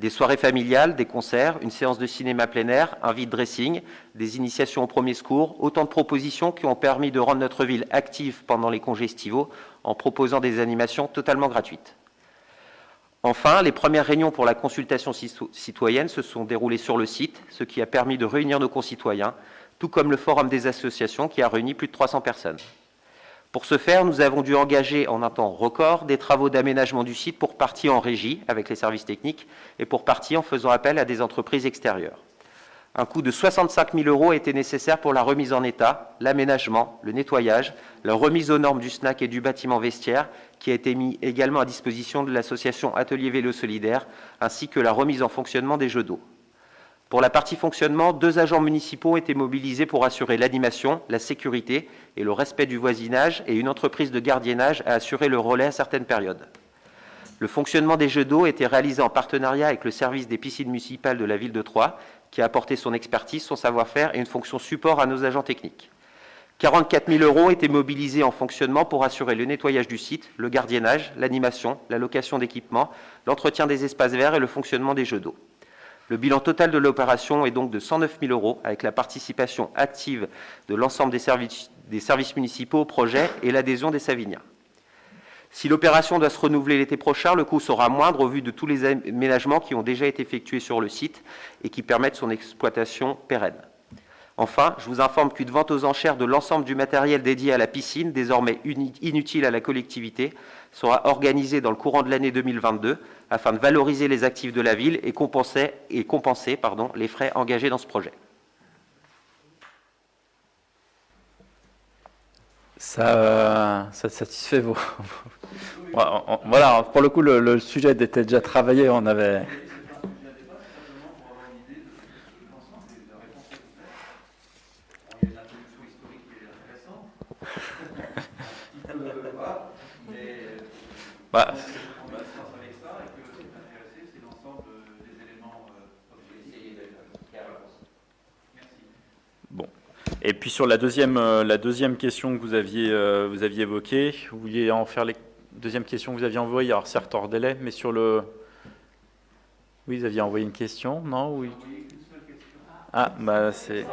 Des soirées familiales, des concerts, une séance de cinéma plein air, un vide dressing, des initiations aux premiers secours, autant de propositions qui ont permis de rendre notre ville active pendant les congés estivaux en proposant des animations totalement gratuites. Enfin, les premières réunions pour la consultation citoyenne se sont déroulées sur le site, ce qui a permis de réunir nos concitoyens, tout comme le forum des associations qui a réuni plus de 300 personnes. Pour ce faire, nous avons dû engager en un temps record des travaux d'aménagement du site pour partie en régie avec les services techniques et pour partie en faisant appel à des entreprises extérieures. Un coût de 65 000 € a été nécessaire pour la remise en état, l'aménagement, le nettoyage, la remise aux normes du SNAC et du bâtiment vestiaire, qui a été mis également à disposition de l'association Atelier Vélo Solidaire, ainsi que la remise en fonctionnement des jeux d'eau. Pour la partie fonctionnement, 2 agents municipaux ont été mobilisés pour assurer l'animation, la sécurité et le respect du voisinage, et une entreprise de gardiennage a assuré le relais à certaines périodes. Le fonctionnement des jeux d'eau a été réalisé en partenariat avec le service des piscines municipales de la ville de Troyes, qui a apporté son expertise, son savoir-faire et une fonction support à nos agents techniques. 44 000 € ont été mobilisés en fonctionnement pour assurer le nettoyage du site, le gardiennage, l'animation, la location d'équipements, l'entretien des espaces verts et le fonctionnement des jeux d'eau. Le bilan total de l'opération est donc de 109 000 € avec la participation active de l'ensemble des services municipaux au projet et l'adhésion des Saviniens. Si l'opération doit se renouveler l'été prochain, le coût sera moindre au vu de tous les aménagements qui ont déjà été effectués sur le site et qui permettent son exploitation pérenne. Enfin, je vous informe qu'une vente aux enchères de l'ensemble du matériel dédié à la piscine, désormais inutile à la collectivité, sera organisée dans le courant de l'année 2022 afin de valoriser les actifs de la ville et compenser les frais engagés dans ce projet. Ça satisfait vos... Voilà, pour le coup, le sujet était déjà travaillé, on avait... Bah, bon. Et puis sur la deuxième question que vous aviez évoquée, vous vouliez en faire les deuxième question que vous aviez envoyée, alors certes hors délai, mais sur le... Oui, vous aviez envoyé une question, non? Oui. Ah, bah c'est...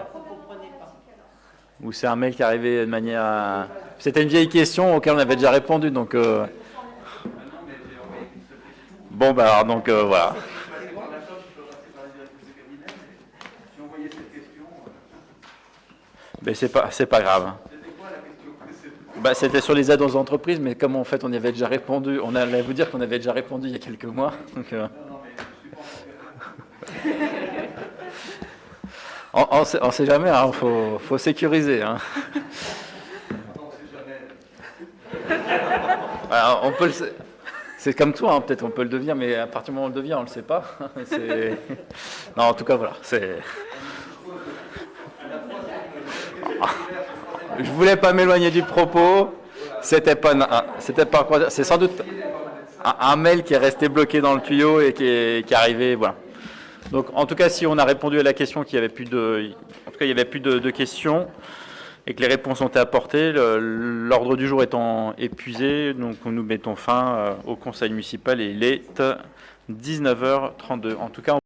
Ou c'est un mail qui arrivait de manière... C'était une vieille question auquel on avait déjà répondu, donc... Bon, bah alors, donc voilà. Mais c'est pas grave. Bah, c'était sur les aides aux entreprises, mais comme en fait on y avait déjà répondu, on allait vous dire qu'on avait déjà répondu il y a quelques mois. Donc, on sait jamais, hein, faut sécuriser. Hein. Alors, on peut c'est comme toi, hein, peut-être on peut le devenir, mais à partir du moment où on le devient, on ne le sait pas. Non, en tout cas, voilà. Je voulais pas m'éloigner du propos. C'est sans doute un mail qui est resté bloqué dans le tuyau et qui est arrivé, voilà. Donc, en tout cas, si on a répondu à la question qu'il y avait plus de questions et que les réponses ont été apportées, l'ordre du jour étant épuisé, donc nous mettons fin au conseil municipal et il est 19h32. En tout cas,